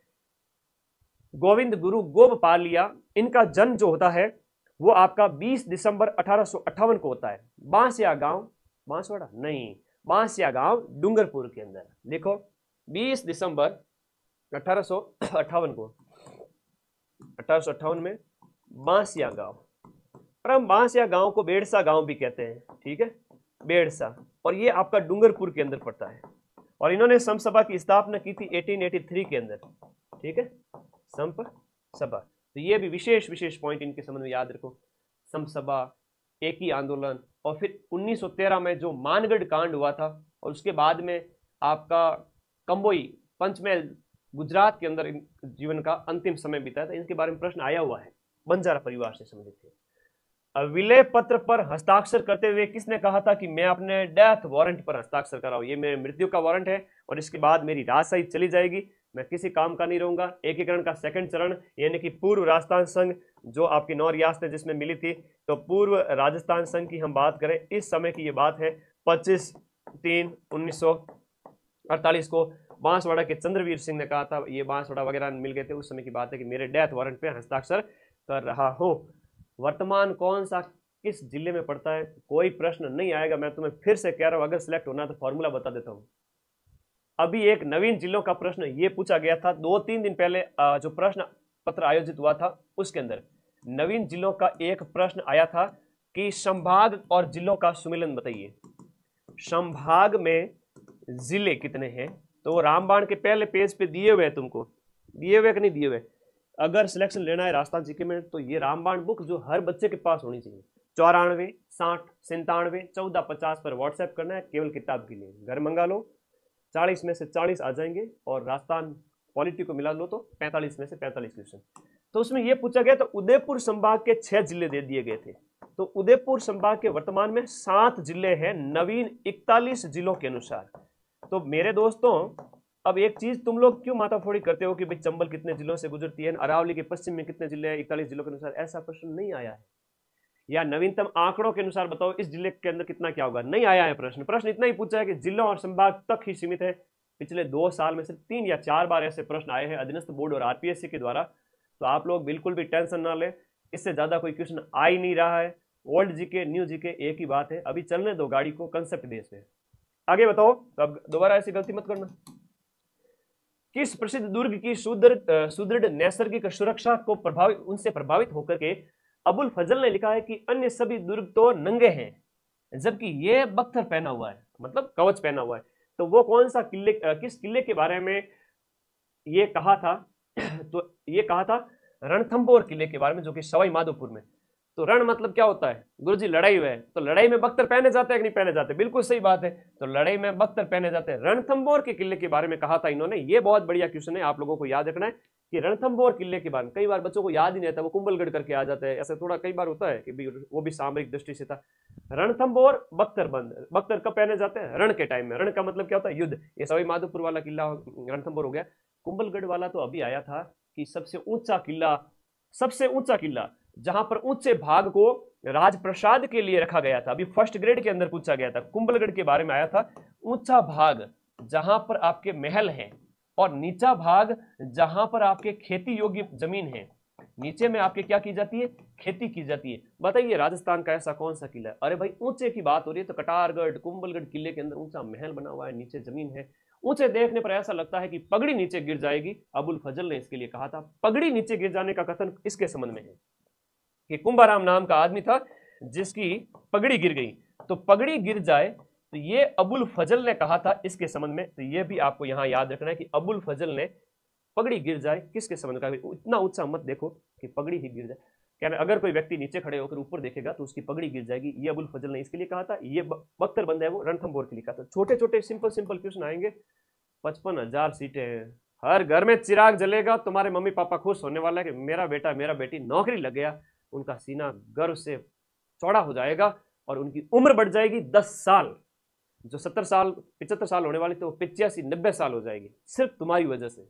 गोविंद गुरु गोपपालिया, इनका जन्म जो होता है वो आपका 20 दिसंबर 1858 को होता है। बांसिया गांव, बांसवाड़ा नहीं, बांसिया गांव डूंगरपुर के अंदर। देखो 20 दिसंबर 1858 को, 1858 में बांसिया गांव, और हम बांसिया गांव को बेड़सा गांव भी कहते हैं, ठीक है, बेड़सा, और ये आपका डूंगरपुर के अंदर पड़ता है। और इन्होंने संप सभा की स्थापना की थी 1883 के अंदर, ठीक है, संप सभा। तो ये भी विशेष पॉइंट इनके संबंध में याद रखो, संप सभा, एक ही आंदोलन, और फिर 1913 में जो मानगढ़ कांड हुआ था, और उसके बाद में आपका कंबोई, पंचमहल, गुजरात के अंदर जीवन का अंतिम समय बिताया था। इनके बारे में प्रश्न आया हुआ है, बंजारा परिवार से संबंधित है। विलय पत्र पर हस्ताक्षर करते हुए किसने कहा था कि मैं अपने डेथ वारंट पर हस्ताक्षर कर रहा हूं, ये मेरे मृत्यु का वारंट है और इसके बाद मेरी राजशाही चली जाएगी, मैं किसी काम का नहीं रहूंगा। एकीकरण का 2nd चरण, यानी कि पूर्व राजस्थान संघ जो आपकी 9 रियासतें जिसमें मिली थी, तो पूर्व राजस्थान संघ की हम बात करें, इस समय की ये बात है 25/3/1948 को बांसवाड़ा के चंद्रवीर सिंह ने कहा था, ये बांसवाड़ा वगैरह मिल गए थे, उस समय की बात है कि मेरे डेथ वारंट पे हस्ताक्षर कर रहा हूं। वर्तमान कौन सा किस जिले में पड़ता है, कोई प्रश्न नहीं आएगा, मैं तुम्हें फिर से कह रहा हूं, अगर सिलेक्ट होना तो फॉर्मूला बता देता हूं। अभी एक नवीन जिलों का प्रश्न ये पूछा गया था 2-3 दिन पहले, जो प्रश्न पत्र आयोजित हुआ था उसके अंदर नवीन जिलों का एक प्रश्न आया था कि संभाग और जिलों का सुमेलन बताइए, संभाग में जिले कितने हैं। तो रामबाण के पहले पेज पे दिए हुए हैं, तुमको दिए हुए कि नहीं दिए हुए। अगर सिलेक्शन लेना है राजस्थान जीके में तो ये रामबाण बुक जो हर बच्चे के पास होनी चाहिए। 94 60 97 14 50 पर व्हाट्सएप करना है, केवल किताब के लिए, घर मंगा लो, 40 में से 40 आ जाएंगे, और राजस्थान पॉलिटी को मिला लो तो 45 में से 45 क्वेश्चन। तो उसमें यह पूछा गया, तो उदयपुर संभाग के 6 जिले दे दिए गए थे, तो उदयपुर संभाग के वर्तमान में 7 जिले हैं नवीन 41 जिलों के अनुसार। तो मेरे दोस्तों, अब एक चीज तुम लोग क्यों माथाफोड़ी करते हो कि भाई चंबल कितने जिलों से गुजरती है, अरावली के पश्चिम में कितने जिले हैं 41 जिलों के अनुसार, ऐसा प्रश्न नहीं आया है। या नवीनतम आंकड़ों के अनुसार बताओ इस जिले के अंदर कितना क्या होगा, नहीं आया है प्रश्न इतना ही पूछा है कि जिलों और संभाग तक ही सीमित है। पिछले 2 साल में सिर्फ 3 या 4 बार ऐसे प्रश्न आए हैं अधीनस्थ बोर्ड और आरपीएससी के द्वारा। तो आप लोग बिल्कुल भी टेंशन ना ले, इससे ज्यादा कोई क्वेश्चन आ ही नहीं रहा है। ओल्ड जीके न्यू जीके एक ही बात है, अभी चलने दो गाड़ी को कंसेप्ट बेस पे। आगे बताओ, तो अब दोबारा ऐसी गलती मत करना। किस प्रसिद्ध दुर्ग की सुदृढ़ नैसर्गिक सुरक्षा को उनसे प्रभावित होकर के अबुल फजल ने लिखा है कि अन्य सभी दुर्ग तो नंगे हैं जबकि ये बख्तर पहना हुआ है, मतलब कवच पहना हुआ है। तो वो कौन सा किले, किस किले के बारे में ये कहा था? तो ये कहा था रणथंभौर किले के बारे में, जो कि सवाई माधोपुर में। तो रण मतलब क्या होता है गुरुजी? लड़ाई हुई है, तो लड़ाई में बख्तर पहने जाते हैं कि नहीं पहने जाते? बिल्कुल सही बात है, तो लड़ाई में बख्तर पहने जाते हैं। रणथंभौर के किले के बारे में कहा था इन्होंने, ये बहुत बढ़िया क्वेश्चन है, आप लोगों को याद रखना है कि रणथंभौर किले के बारे में। कई बार बच्चों को याद ही नहीं रहता, वो कुंभलगढ़ करके आ जाता है, ऐसा थोड़ा कई बार होता है कि वो भी सामरिक दृष्टि से था। रणथंभौर बख्तर बंद, बख्तर कब पहने जाते हैं? रण के टाइम में। रण का मतलब क्या होता है? युद्ध। ये सवाई माधोपुर वाला किला रणथंभौर हो गया। कुंभलगढ़ वाला तो अभी आया था कि सबसे ऊंचा किला जहां पर ऊंचे भाग को राजप्रसाद के लिए रखा गया था, अभी 1st ग्रेड के अंदर पूछा गया था। कुंभलगढ़ के बारे में आया था, ऊंचा भाग जहां पर आपके महल है और नीचा भाग जहां पर आपके खेती योग्य जमीन है। नीचे में आपके क्या की जाती है, खेती की जाती है। बताइए राजस्थान का ऐसा कौन सा किला है? अरे भाई ऊंचे की बात हो रही है तो कटारगढ़ कुंभलगढ़ किले के अंदर ऊंचा महल बना हुआ है, नीचे जमीन है। ऊंचे देखने पर ऐसा लगता है कि पगड़ी नीचे गिर जाएगी। अबुल फजल ने इसके लिए कहा था। पगड़ी नीचे गिर जाने का कथन इसके संबंध में है कि कुंभाराम नाम का आदमी था जिसकी पगड़ी गिर गई, तो पगड़ी गिर जाए तो ये अबुल फजल ने कहा था इसके संबंध में। तो ये भी आपको यहां याद रखना है कि अबुल फजल ने पगड़ी गिर जाए किसके संबंध का, इतना ऊंचा मत देखो कि पगड़ी ही गिर जाए। क्या अगर कोई व्यक्ति नीचे खड़े होकर ऊपर देखेगा तो उसकी पगड़ी गिर जाएगी, ये अबुल फजल ने इसके लिए कहा था। ये बख्तर बंद है वो रणथंभौर के लिए कहा था। छोटे छोटे सिंपल सिंपल क्वेश्चन आएंगे। 55,000 सीटें हैं, हर घर में चिराग जलेगा, तुम्हारे मम्मी पापा खुश होने वाला है कि मेरा बेटा मेरा बेटी नौकरी लग गया। उनका सीना गर्व से चौड़ा हो जाएगा और उनकी उम्र बढ़ जाएगी 10 साल। जो 70 साल 75 साल होने वाली तो 85-90 साल हो जाएगी, सिर्फ तुम्हारी वजह से।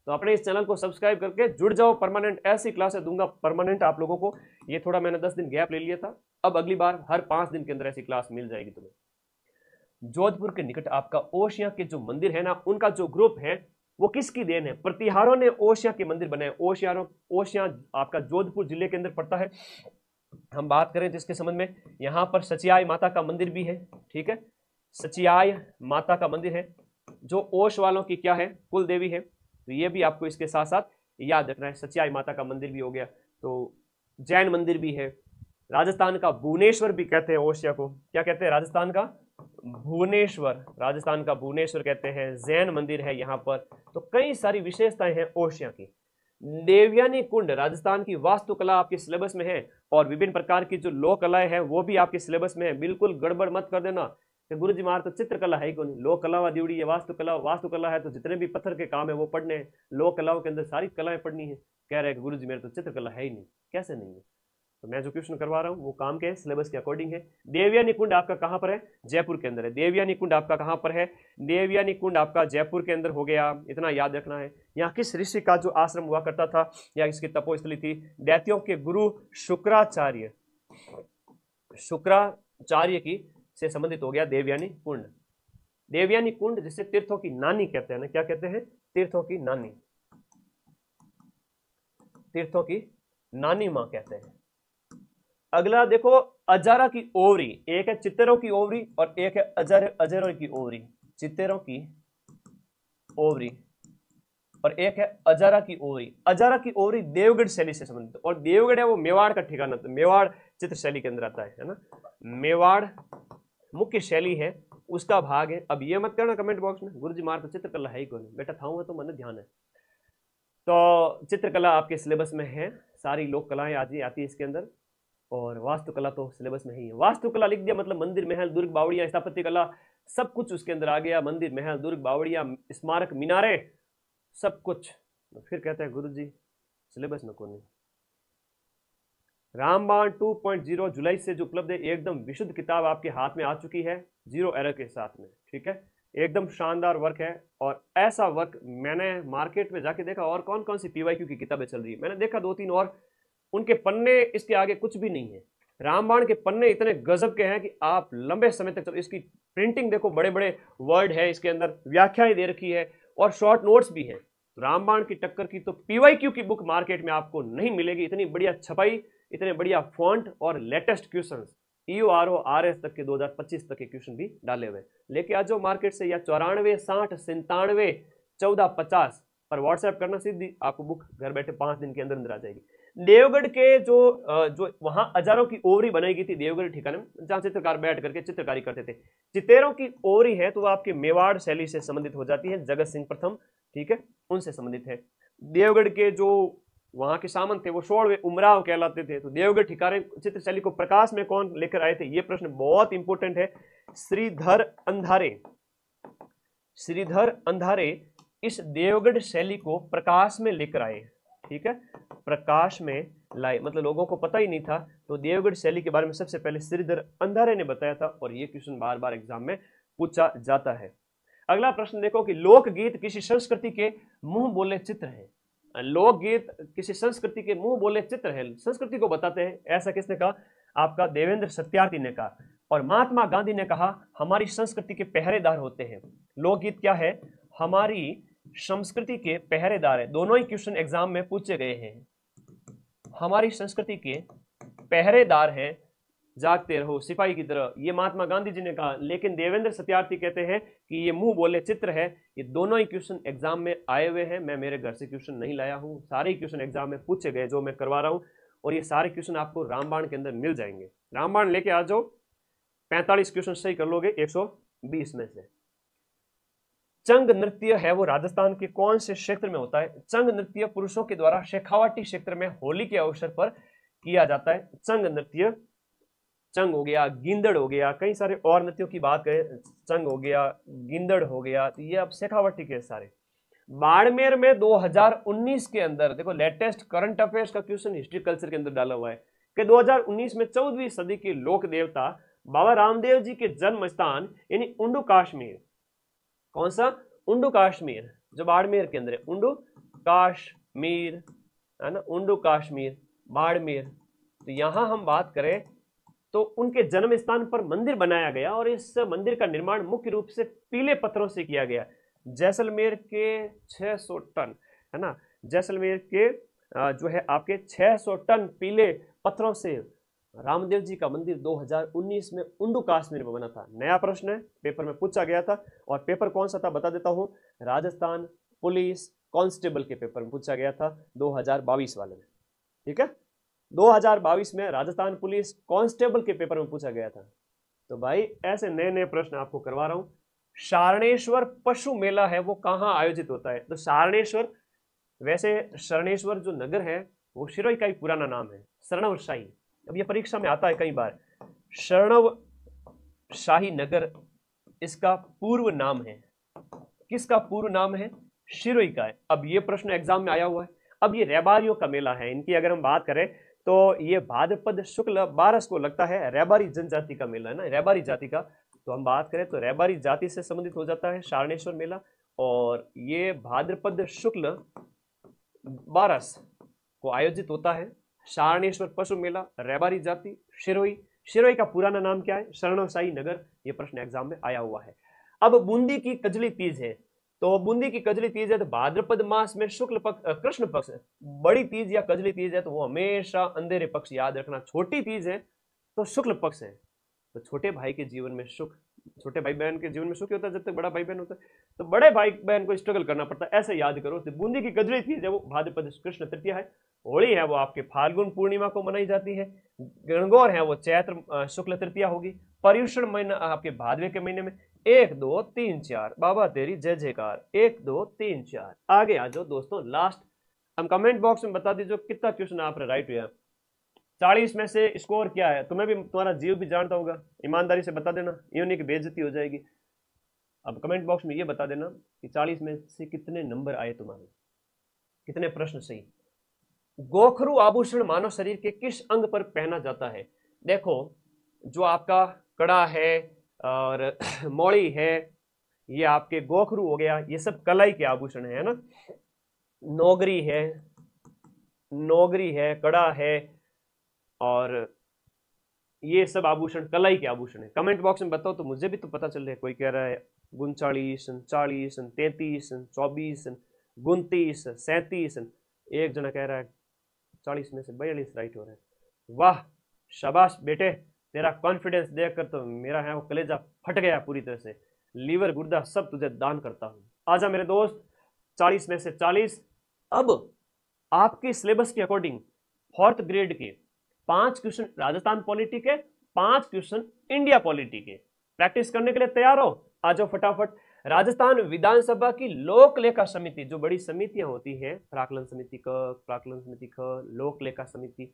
तो अपने इस चैनल को सब्सक्राइब करके जुड़ जाओ, परमानेंट ऐसी क्लासें दूंगा परमानेंट आप लोगों को। ये थोड़ा मैंने 10 दिन गैप ले लिया था, अब अगली बार हर 5 दिन के अंदर ऐसी क्लास मिल जाएगी तुम्हें। जोधपुर के निकट आपका ओशिया के जो मंदिर है ना, उनका जो ग्रुप है वो किसकी देन है? प्रतिहारों ने ओशिया के मंदिर बनाए। ओशिया आपका जोधपुर जिले के अंदर पड़ता है। हम बात करें तो इसके संबंध में यहाँ पर सचियाई माता का मंदिर भी है, ठीक है। सचियाई माता का मंदिर है जो ओश वालों की क्या है, कुल देवी है। तो ये भी आपको इसके साथ साथ याद रखना है। सचियाई माता का मंदिर भी हो गया, तो जैन मंदिर भी है। राजस्थान का भुवनेश्वर भी कहते हैं ओशिया को, क्या कहते हैं? राजस्थान का भुवनेश्वर, राजस्थान का भुवनेश्वर कहते हैं। जैन मंदिर है यहाँ पर। तो कई सारी विशेषताएं हैं ओशिया की। देवयानी कुंड राजस्थान की वास्तुकला आपके सिलेबस में है और विभिन्न प्रकार की जो लोक कलाएं हैं वो भी आपके सिलेबस में है। बिल्कुल गड़बड़ मत कर देना कि गुरु जी मार तो चित्रकला है ही कौन, लोक कला व दिवड़ी है, वास्तुकला है तो जितने भी पत्थर के काम है वो पढ़ने हैं। लोक कलाओं के अंदर सारी कलाएं पढ़नी है। कह रहे हैं कि गुरु जी मेरे तो चित्रकला है ही नहीं। कैसे नहीं है? तो मैं जो क्वेश्चन करवा रहा हूँ वो काम के सिलेबस के अकॉर्डिंग है। देवयानी कुंड आपका कहाँ पर है? जयपुर के अंदर है। देवयानी कुंड आपका कहाँ पर है? देवयानी कुंड आपका जयपुर के अंदर हो गया, इतना याद रखना है। यहाँ किस ऋषि का जो आश्रम हुआ करता था या इसकी तपोस्थली थी? दैत्यों के गुरु शुक्राचार्य की से संबंधित हो गया देवयानी कुंड। देवयानी कुंड जिसे तीर्थों की नानी कहते हैं ना, क्या कहते हैं? तीर्थों की नानी, तीर्थों की नानी मां कहते हैं। अगला देखो, अजारा की ओवरी, एक है चित्तरों की ओवरी और एक है अजरों की ओवरी। चित्तरों की ओवरी और एक है अजारा की ओवरी। अजारा की ओवरी देवगढ़ शैली से संबंधित, और देवगढ़ है वो मेवाड़ का ठिकाना, तो मेवाड़ चित्र शैली के अंदर आता है ना। मेवाड़ मुख्य शैली है, उसका भाग है। अब ये मत करना कमेंट बॉक्स में गुरुजी मार तो चित्रकला है ही कौन, बेटा था तो मन ध्यान है। तो चित्रकला आपके सिलेबस में है, सारी लोक कलाएं आती है इसके अंदर, और वास्तुकला तो सिलेबस में ही है। वास्तुकला लिख दिया मतलब मंदिर महल दुर्ग बावड़िया स्थापत्य कला सब कुछ उसके अंदर आ गया। मंदिर महल दुर्ग बावड़िया स्मारक मीनारे सब कुछ। फिर कहते हैं गुरुजी सिलेबस में कौन नहीं। रामबाण 2.0 जुलाई से जो उपलब्ध है, एकदम विशुद्ध किताब आपके हाथ में आ चुकी है, 0 एरर के साथ में, ठीक है। एकदम शानदार वर्क है, और ऐसा वर्क मैंने मार्केट में जाके देखा और कौन कौन सी पीवाईक्यू की किताबें चल रही है, मैंने देखा 2-3 और उनके पन्ने इसके आगे कुछ भी नहीं है। रामबाण के पन्ने इतने गजब के हैं कि आप लंबे समय तक चलो। इसकी प्रिंटिंग देखो, बड़े बड़े वर्ड है इसके अंदर, व्याख्याएं दे रखी है और शॉर्ट नोट्स भी है। रामबाण की टक्कर की तो पीवाईक्यू की बुक मार्केट में आपको नहीं मिलेगी। इतनी बढ़िया छपाई, इतने बढ़िया फॉन्ट और लेटेस्ट क्वेश्चन, EORO RS तक के 2025 तक के क्वेश्चन भी डाले हुए। लेके आ जाओ मार्केट से, या 94 60 97 14 50 पर व्हाट्सएप करना, सीधी आपको बुक घर बैठे 5 दिन के अंदर अंदर आ जाएगी। देवगढ़ के जो वहां अजारों की ओवरी बनाई गई थी देवगढ़ ठिकाने में, जहां चित्रकार बैठ करके चित्रकारी करते थे। चितेरों की ओवरी है तो वो आपके मेवाड़ शैली से संबंधित हो जाती है, जगत सिंह प्रथम, ठीक है, उनसे संबंधित है। देवगढ़ के जो वहां के सामंत थे वो 16वें उमराव कहलाते थे। तो देवगढ़ ठिकाने चित्र शैली को प्रकाश में कौन लेकर आए थे? ये प्रश्न बहुत इंपॉर्टेंट है। श्रीधर अंधारे इस देवगढ़ शैली को प्रकाश में लेकर आए, ठीक है, प्रकाश में लाए, मतलब लोगों को पता ही नहीं था। तो देवगढ़ शैली के बारे में सबसे पहले श्रीधर अंधारे ने बताया था, और ये क्वेश्चन बार बार एग्जाम में पूछा जाता है। अगला प्रश्न देखो कि लोकगीत किसी संस्कृति के मुंह बोले चित्र है। लोकगीत किसी संस्कृति के मुंह बोले चित्र है, संस्कृति को बताते हैं, ऐसा किसने कहा? आपका देवेंद्र सत्यार्थी ने कहा। और महात्मा गांधी ने कहा हमारी संस्कृति के पहरेदार होते हैं। लोकगीत क्या है? हमारी संस्कृति के पहरेदार है। दोनों ही क्वेश्चन एग्जाम में पूछे गए हैं। हमारी संस्कृति के पहरेदार है, जागते रहो सिपाही की तरह, ये महात्मा गांधी जी ने कहा। लेकिन देवेंद्र सत्यार्थी कहते हैं कि ये मुंह बोले चित्र है। ये दोनों ही क्वेश्चन एग्जाम में आए हुए हैं। मैं मेरे घर से क्वेश्चन नहीं लाया हूं, सारे ही क्वेश्चन एग्जाम में पूछे गए जो मैं करवा रहा हूं, और ये सारे क्वेश्चन आपको रामबाण के अंदर मिल जाएंगे। रामबाण लेके आ जाओ, 45 क्वेश्चन सही कर लोगे 120 में से। चंग नृत्य है वो राजस्थान के कौन से क्षेत्र में होता है? चंग नृत्य पुरुषों के द्वारा शेखावाटी क्षेत्र में होली के अवसर पर किया जाता है। चंग नृत्य, चंग हो गया, गिंदड़ हो गया, कई सारे और नृत्यों की बात करें, चंग हो गया, गिंदड़ हो गया, तो ये अब शेखावाटी के सारे। बाड़मेर में 2019 के अंदर देखो, लेटेस्ट करंट अफेयर्स का क्वेश्चन हिस्ट्री कल्चर के अंदर डाला हुआ है कि 2019 में 14वीं सदी के लोक देवता बाबा रामदेव जी के जन्म स्थान यानी उंडू कश्मीर, कौन सा? उंडू कश्मीर, जो बाड़मेर के अंदर है, उंडू कश्मीर है ना, उंडू कश्मीर, बाड़मेर। तो यहां हम बात करें तो उनके जन्म स्थान पर मंदिर बनाया गया, और इस मंदिर का निर्माण मुख्य रूप से पीले पत्थरों से किया गया। जैसलमेर के 600 टन है ना, जैसलमेर के जो है आपके 600 टन पीले पत्थरों से रामदेव जी का मंदिर 2019 में उंडू कश्मीर में बना था। नया प्रश्न है, पेपर में पूछा गया था, और पेपर कौन सा था बता देता हूं, राजस्थान पुलिस कांस्टेबल के पेपर में पूछा गया था 2022 वाले में। ठीक है, 2022 में राजस्थान पुलिस कांस्टेबल के पेपर में पूछा गया था। तो भाई ऐसे नए नए प्रश्न आपको करवा रहा हूं। शारणेश्वर पशु मेला है वो कहाँ आयोजित होता है? तो शारणेश्वर, वैसे शरणेश्वर जो नगर है वो शिरोई का ही पुराना नाम है, शरणवशाही। अब ये परीक्षा में आता है कई बार, शरणवशाही नगर इसका पूर्व नाम है। किसका पूर्व नाम है? शिरोई का है। अब ये प्रश्न एग्जाम में आया हुआ है। अब ये रैबारियों का मेला है, इनकी अगर हम बात करें तो ये भाद्रपद शुक्ल 12 को लगता है। रैबारी जनजाति का मेला है ना, रैबारी जाति का। तो हम बात करें तो रैबारी जाति से संबंधित हो जाता है शारणेश्वर मेला, और ये भाद्रपद शुक्ल 12 को आयोजित होता है। शारणेश्वर पशु मेला, रैबारी जाति, शिरोई। शिरोई का पुराना नाम क्या है? शरणवशाही नगर। ये प्रश्न एग्जाम में आया हुआ है। अब बूंदी की कजली तीज है, तो बूंदी की कजली तीज है तो भाद्रपद मास में शुक्ल पक्ष, कृष्ण पक्ष है। बड़ी तीज या कजली तीज है तो वो हमेशा अंधेरे पक्ष याद रखना। छोटी तीज है तो शुक्ल पक्ष है। तो छोटे भाई के जीवन में सुख, छोटे भाई बहन के जीवन में सुख होता है जब तक बड़ा भाई बहन होता है, तो बड़े भाई बहन को स्ट्रगल करना पड़ता है, ऐसे याद करो। तो बूंदी की कजली तीज है वो भाद्रपद कृष्ण तृतीया है। होली है वो आपके फाल्गुन पूर्णिमा को मनाई जाती है। गणगौर है वो चैत्र शुक्ल तृतीया होगी। पर्युषण महीना आपके भादवे के महीने में। 1 2 3 4 बाबा तेरी जय जयकार। 1 2 3 4। आगे आ जाओ दोस्तों, लास्ट हम कमेंट बॉक्स में बता दीजिए कितना क्वेश्चन आपने राइट हुआ। 40 में से स्कोर क्या है? तुम्हें भी, तुम्हारा जीव भी जानता होगा, ईमानदारी से बता देना, यूं नहीं कि बेइज्जती हो जाएगी। अब कमेंट बॉक्स में ये बता देना कि 40 में से कितने नंबर आए तुम्हारे, कितने प्रश्न सही। गोखरू आभूषण मानव शरीर के किस अंग पर पहना जाता है? देखो, जो आपका कड़ा है और मौड़ी है, ये आपके गोखरू हो गया, ये सब कलाई के आभूषण है ना। नौगरी है, नौगरी है, कड़ा है, और ये सब आभूषण कलाई के आभूषण है। कमेंट बॉक्स में बताओ तो मुझे भी तो पता चल रहा है। कोई कह रहा है 39, 40, 33, 24, 29, 37। एक जना कह रहा है 40 में से 42 राइट हो रहा है। वाह, शाबाश बेटे, तेरा कॉन्फिडेंस देखकर तो मेरा है वो कलेजा फट गया पूरी तरह से। लीवर गुर्दा सब तुझे दान करता हूं। आजा मेरे दोस्त, 40 में से 40। अब आपके सिलेबस के अकॉर्डिंग 4th ग्रेड के 5 क्वेश्चन राजस्थान पॉलिटी के, 5 क्वेश्चन इंडिया पॉलिटी के। प्रैक्टिस करने के लिए तैयार हो? आ जाओ फटाफट। राजस्थान विधानसभा की लोक लेखा समिति, जो बड़ी समितियां होती हैं, प्राक्कलन समिति क, प्राक्कलन समिति ख, लोक लेखा समिति,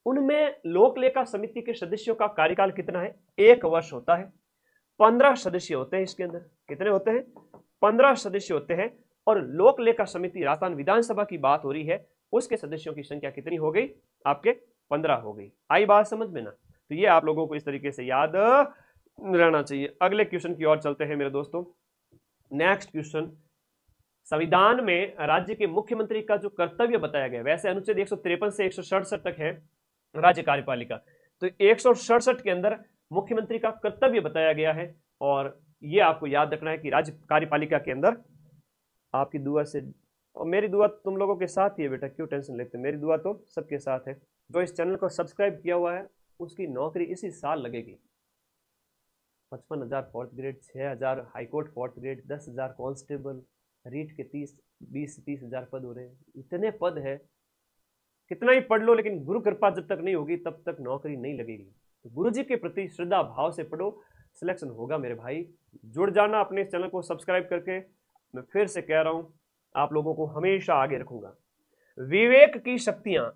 उनमें लोक लेखा समिति के सदस्यों का कार्यकाल कितना है? 1 वर्ष होता है। 15 सदस्य होते हैं इसके अंदर। कितने होते हैं? 15 सदस्य होते हैं। और लोक लेखा समिति राजस्थान विधानसभा की बात हो रही है, उसके सदस्यों की संख्या कितनी हो गई? आपके 15 हो गई। आई बात समझ में ना? तो ये आप लोगों को इस तरीके से याद रहना चाहिए। अगले क्वेश्चन की ओर चलते हैं मेरे दोस्तों। नेक्स्ट क्वेश्चन, संविधान में राज्य के मुख्यमंत्री का जो कर्तव्य बताया गया, वैसे अनुच्छेद 153 से 167 तक है राज्य कार्यपालिका। तो 167 के अंदर मुख्यमंत्री का कर्तव्य बताया गया है। और ये आपको याद रखना है कि राज्य कार्यपालिका के अंदर आपकी दुआ से, और मेरी दुआ तुम लोगों के साथ ही है बेटा, क्यों टेंशन लेते हो, मेरी दुआ तो सबके साथ है। जो इस चैनल को सब्सक्राइब किया हुआ है उसकी नौकरी इसी साल लगेगी। 55,000 fourth grade, 6,000 high court fourth grade, 10,000 constable, REET के 20-30,000 पद हो रहे हैं। इतने पद है, कितना ही पढ़ लो लेकिन गुरु कृपा जब तक नहीं होगी तब तक नौकरी नहीं लगेगी। तो गुरु जी के प्रति श्रद्धा भाव से पढ़ो, सिलेक्शन होगा मेरे भाई। जुड़ जाना अपने इस चैनल को सब्सक्राइब करके। मैं फिर से कह रहा हूं, आप लोगों को हमेशा आगे रखूंगा। विवेक की शक्तियां,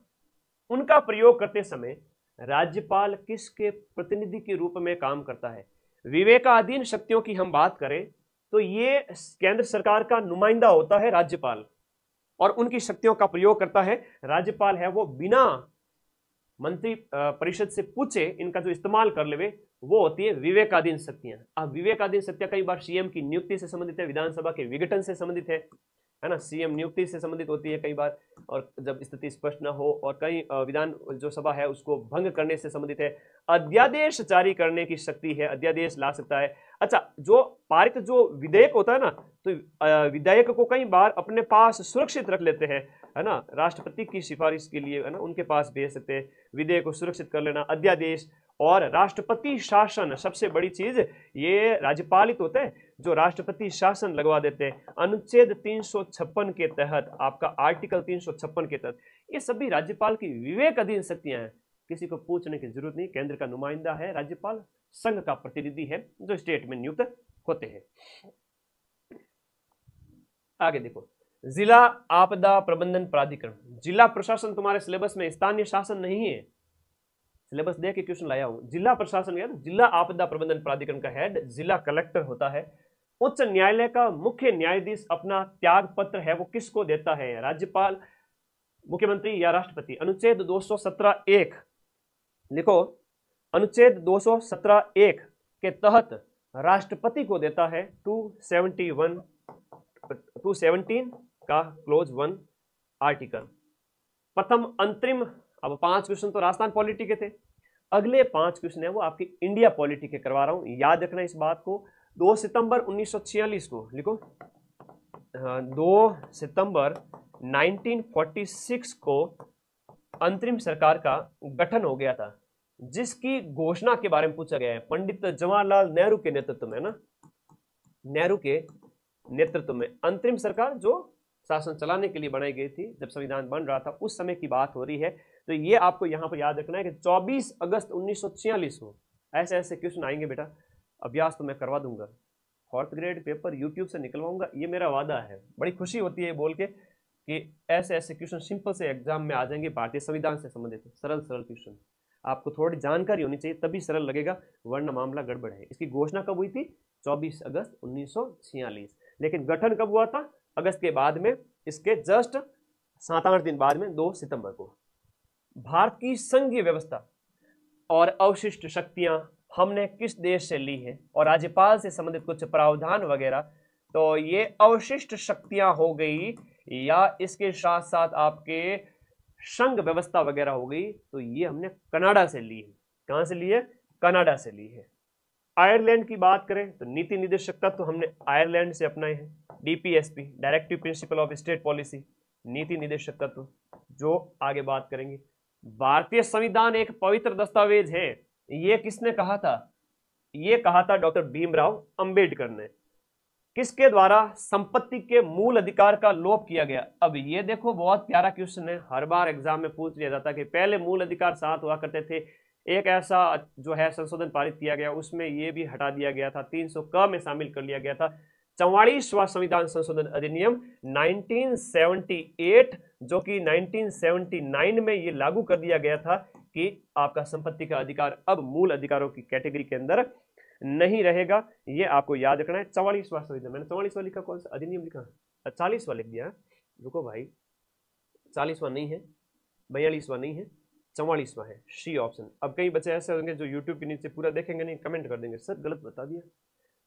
उनका प्रयोग करते समय राज्यपाल किसके प्रतिनिधि के रूप में काम करता है? विवेकाधीन शक्तियों की हम बात करें तो ये केंद्र सरकार का नुमाइंदा होता है राज्यपाल, और उनकी शक्तियों का प्रयोग करता है राज्यपाल। है वो बिना मंत्री परिषद से पूछे इनका जो इस्तेमाल कर लेवे, वो होती है विवेकाधीन शक्तियां। अब विवेकाधीन शक्तियां कई बार सीएम की नियुक्ति से संबंधित है, विधानसभा के विघटन से संबंधित है ना, सीएम नियुक्ति से संबंधित होती है कई बार, और जब स्थिति स्पष्ट न हो, और कई विधान जो सभा है उसको भंग करने से संबंधित है। अध्यादेश जारी करने की शक्ति है, अध्यादेश ला सकता है। अच्छा, जो पारित जो विधेयक होता है ना, तो विधेयक को कई बार अपने पास सुरक्षित रख लेते हैं, है ना, राष्ट्रपति की सिफारिश के लिए, है ना, उनके पास भेज सकते हैं। विधेयक को सुरक्षित कर लेना, अध्यादेश। और राष्ट्रपति शासन, सबसे बड़ी चीज ये राज्यपाल ही तो होते हैं जो राष्ट्रपति शासन लगवा देते हैं। अनुच्छेद 356 के तहत, आपका आर्टिकल 356 के तहत, ये सभी राज्यपाल की विवेकाधीन शक्तियां हैं। किसी को पूछने की जरूरत नहीं, केंद्र का नुमाइंदा है राज्यपाल, संघ का प्रतिनिधि है जो स्टेट में नियुक्त होते हैं। आगे देखो, जिला आपदा प्रबंधन प्राधिकरण। जिला प्रशासन तुम्हारे सिलेबस में स्थानीय शासन नहीं है, सिलेबस देख के क्वेश्चन लाया हूं। जिला प्रशासन या जिला आपदा प्रबंधन प्राधिकरण का हेड जिला कलेक्टर होता है। उच्च न्यायालय का मुख्य न्यायाधीश अपना त्याग पत्र है वो किसको देता है? राज्यपाल, मुख्यमंत्री या राष्ट्रपति? अनुच्छेद 217(1) लिखो, अनुच्छेद 217(1) के तहत राष्ट्रपति को देता है। 217 का क्लोज 1 आर्टिकल। प्रथम अंतरिम, अब 5 क्वेश्चन तो राजस्थान पॉलिटी के थे, अगले 5 क्वेश्चन है वो आपकी इंडिया पॉलिटी के करवा रहा हूं, याद रखना इस बात को। 2 सितंबर 1946 को लिखो, 2 सितंबर 1946 को अंतरिम सरकार का गठन हो गया था, जिसकी घोषणा के बारे में पूछा गया है। पंडित जवाहरलाल नेहरू के नेतृत्व में, ना, नेहरू के नेतृत्व में अंतरिम सरकार जो शासन चलाने के लिए बनाई गई थी, जब संविधान बन रहा था उस समय की बात हो रही है। तो ये आपको यहां पर याद रखना है कि 24 अगस्त 1946 को ऐसे ऐसे क्वेश्चन आएंगे बेटा। अभ्यास तो मैं करवा दूंगा, 4th ग्रेड पेपर यूट्यूब से निकलवाऊंगा, ये मेरा वादा है। बड़ी खुशी होती है बोल के कि ऐसे ऐसे क्वेश्चन सिंपल से एग्जाम में आ जाएंगे, भारतीय संविधान से संबंधित सरल सरल क्वेश्चन। आपको थोड़ी जानकारी होनी चाहिए तभी सरल लगेगा, वरना मामला गड़बड़ है। इसकी घोषणा कब हुई थी? 24 अगस्त 1946। लेकिन गठन कब हुआ था? अगस्त के बाद में, इसके जस्ट 7-8 दिन बाद में 2 सितंबर को। भारत की संघीय व्यवस्था और अवशिष्ट शक्तियां हमने किस देश से ली है, और राज्यपाल से संबंधित कुछ प्रावधान वगैरह, तो ये अवशिष्ट शक्तियां हो गई, या इसके साथ साथ आपके संघ व्यवस्था वगैरह हो गई, तो ये हमने कनाडा से ली है। कहां से ली है? कनाडा से ली है। आयरलैंड की बात करें तो नीति निदेशक तत्व तो हमने आयरलैंड से अपनाए हैं। DPSP, directive principle of state policy, नीति निदेशक तत्व जो आगे बात करेंगे। भारतीय संविधान एक पवित्र दस्तावेज है, ये किसने कहा था? ये कहा था डॉक्टर भीमराव अंबेडकर ने। किसके द्वारा संपत्ति के मूल अधिकार का लोप किया गया? अब ये देखो, बहुत प्यारा क्वेश्चन है, हर बार एग्जाम में पूछ लिया जाता है कि पहले मूल अधिकार 7 हुआ करते थे, एक ऐसा जो है संशोधन पारित किया गया, उसमें ये भी हटा दिया गया था, 300 क में शामिल कर लिया गया था। 44वां संविधान संशोधन अधिनियम 1978, जो कि 1979 में ये लागू कर दिया गया था कि आपका संपत्ति का अधिकार अब मूल अधिकारों की कैटेगरी के अंदर नहीं रहेगा। ये आपको याद रखना है। 44वां संविधान, मैंने 44वां लिखा, कौन सा अधिनियम लिखा? 40वां लिख दिया। रुको भाई, 40वां नहीं है, 42वां नहीं है, 44वां है, सी ऑप्शन। अब कई बच्चे ऐसे होंगे जो यूट्यूब के नीचे पूरा देखेंगे नहीं, कमेंट कर देंगे सर गलत बता दिया।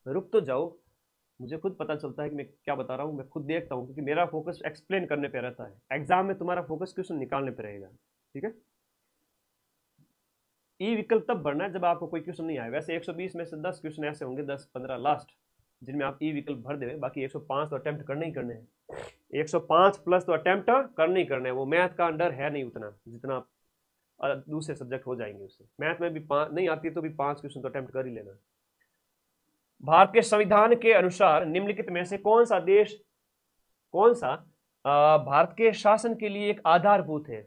रुक तो जाओ, मुझे खुद पता चलता है कि मैं क्या बता रहा हूँ, मैं खुद देखता हूँ, क्योंकि मेरा फोकस एक्सप्लेन करने पे रहता है। एग्जाम में तुम्हारा फोकस क्वेश्चन निकालने पे रहेगा, ठीक है। ई विकल्प तब भरना है जब आपको कोई क्वेश्चन नहीं आए। वैसे 120 में से 10 क्वेश्चन ऐसे होंगे, 10-15 लास्ट, जिनमें आप ई विकल्प भर देंगे। बाकी 105 तो अटेम्प्ट करने ही करने हैं, 105 प्लस तो अटेम्प्ट करने ही करने हैं। वो मैथ का अंडर है नहीं उतना जितना दूसरे सब्जेक्ट हो जाएंगे उससे। मैथ में भी 5 नहीं आती तो भी 5 क्वेश्चन तो अटेम्प्ट कर ही लेना। भारत के संविधान के अनुसार निम्नलिखित में से कौन सा देश, कौन सा भारत के शासन के लिए एक आधारभूत है,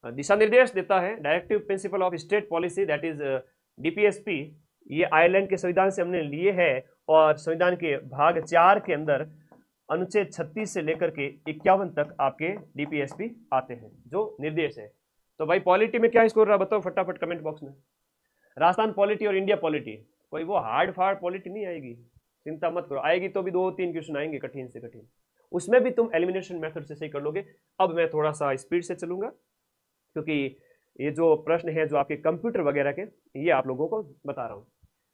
दिशा निर्देश देता है, directive principle of state policy, that is DPSP. ये आयरलैंड के संविधान से हमने लिए है और संविधान के भाग 4 के अंदर अनुच्छेद 36 से लेकर के 51 तक आपके डीपीएसपी आते हैं जो निर्देश है। तो भाई पॉलिटी में क्या स्कोर रहा बताओ फटाफट कमेंट बॉक्स में। राजस्थान पॉलिटी और इंडिया पॉलिटी, कोई वो हार्ड फार्ड पॉलिटी नहीं आएगी, चिंता मत करो। आएगी तो भी 2-3 क्वेश्चन आएंगे कठिन से कठिन, उसमें भी तुम एलिमिनेशन मेथड से सही कर लोगे। अब मैं थोड़ा सा स्पीड से चलूंगा क्योंकि ये जो प्रश्न है जो आपके कंप्यूटर वगैरह के, ये आप लोगों को बता रहा हूं।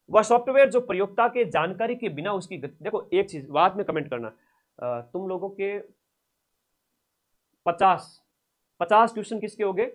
वह सॉफ्टवेयर जो प्रयोक्ता के जानकारी के बिना उसकी देखो एक चीज बाद में कमेंट करना, तुम लोगों के 50 क्वेश्चन किसके हो गए,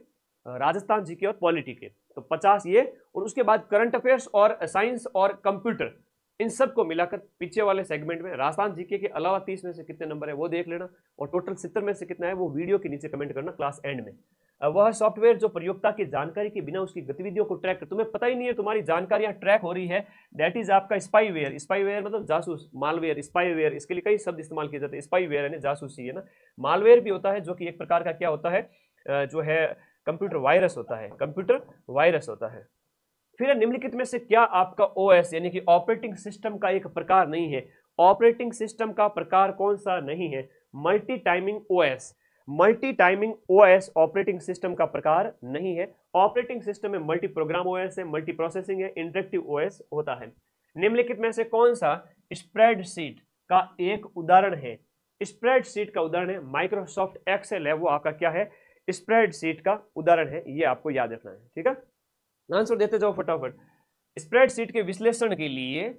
राजस्थान जीके और पॉलिटी के, तो 50 ये, और उसके बाद करंट अफेयर्स और साइंस और कंप्यूटर, इन सब को मिलाकर पीछे वाले सेगमेंट में राजस्थान जीके के अलावा 30 में से कितने नंबर है वो देख लेना, और टोटल 70 में से कितना है वो वीडियो के नीचे कमेंट करना क्लास एंड में। वह सॉफ्टवेयर जो प्रयोक्ता की जानकारी के बिना उसकी गतिविधियों को ट्रैक कर, तुम्हें पता ही नहीं है तुम्हारी जानकारियां ट्रैक हो रही है, दैट इज आपका स्पाईवेयर। स्पाईवेयर मतलब जासूस, मालवेयर, स्पाईवेयर, इसके लिए कई शब्द इस्तेमाल किए जाते हैं। स्पाईवेयर यानी जासूसी है ना, मालवेयर भी होता है जो कि एक प्रकार का क्या होता है, जो है कंप्यूटर वायरस होता है, कंप्यूटर वायरस होता है। फिर निम्नलिखित में से क्या आपका ओएस यानी कि ऑपरेटिंग सिस्टम का एक प्रकार नहीं है, ऑपरेटिंग सिस्टम का प्रकार कौन सा नहीं है, multi timing OS. Multi timing OS operating system का प्रकार नहीं है। ऑपरेटिंग सिस्टम में मल्टी प्रोग्राम ओएस है, मल्टी प्रोसेसिंग है, इंटरेक्टिव ओएस होता है। निम्नलिखित में से कौन सा स्प्रेडशीट का एक उदाहरण है, स्प्रेडशीट का उदाहरण है माइक्रोसॉफ्ट एक्सेल है, वो आपका क्या है, स्प्रेडशीट का उदाहरण है, ये आपको याद रखना है। ठीक है, आंसर देते जाओ फटाफट। स्प्रेडशीट के विश्लेषण के लिए,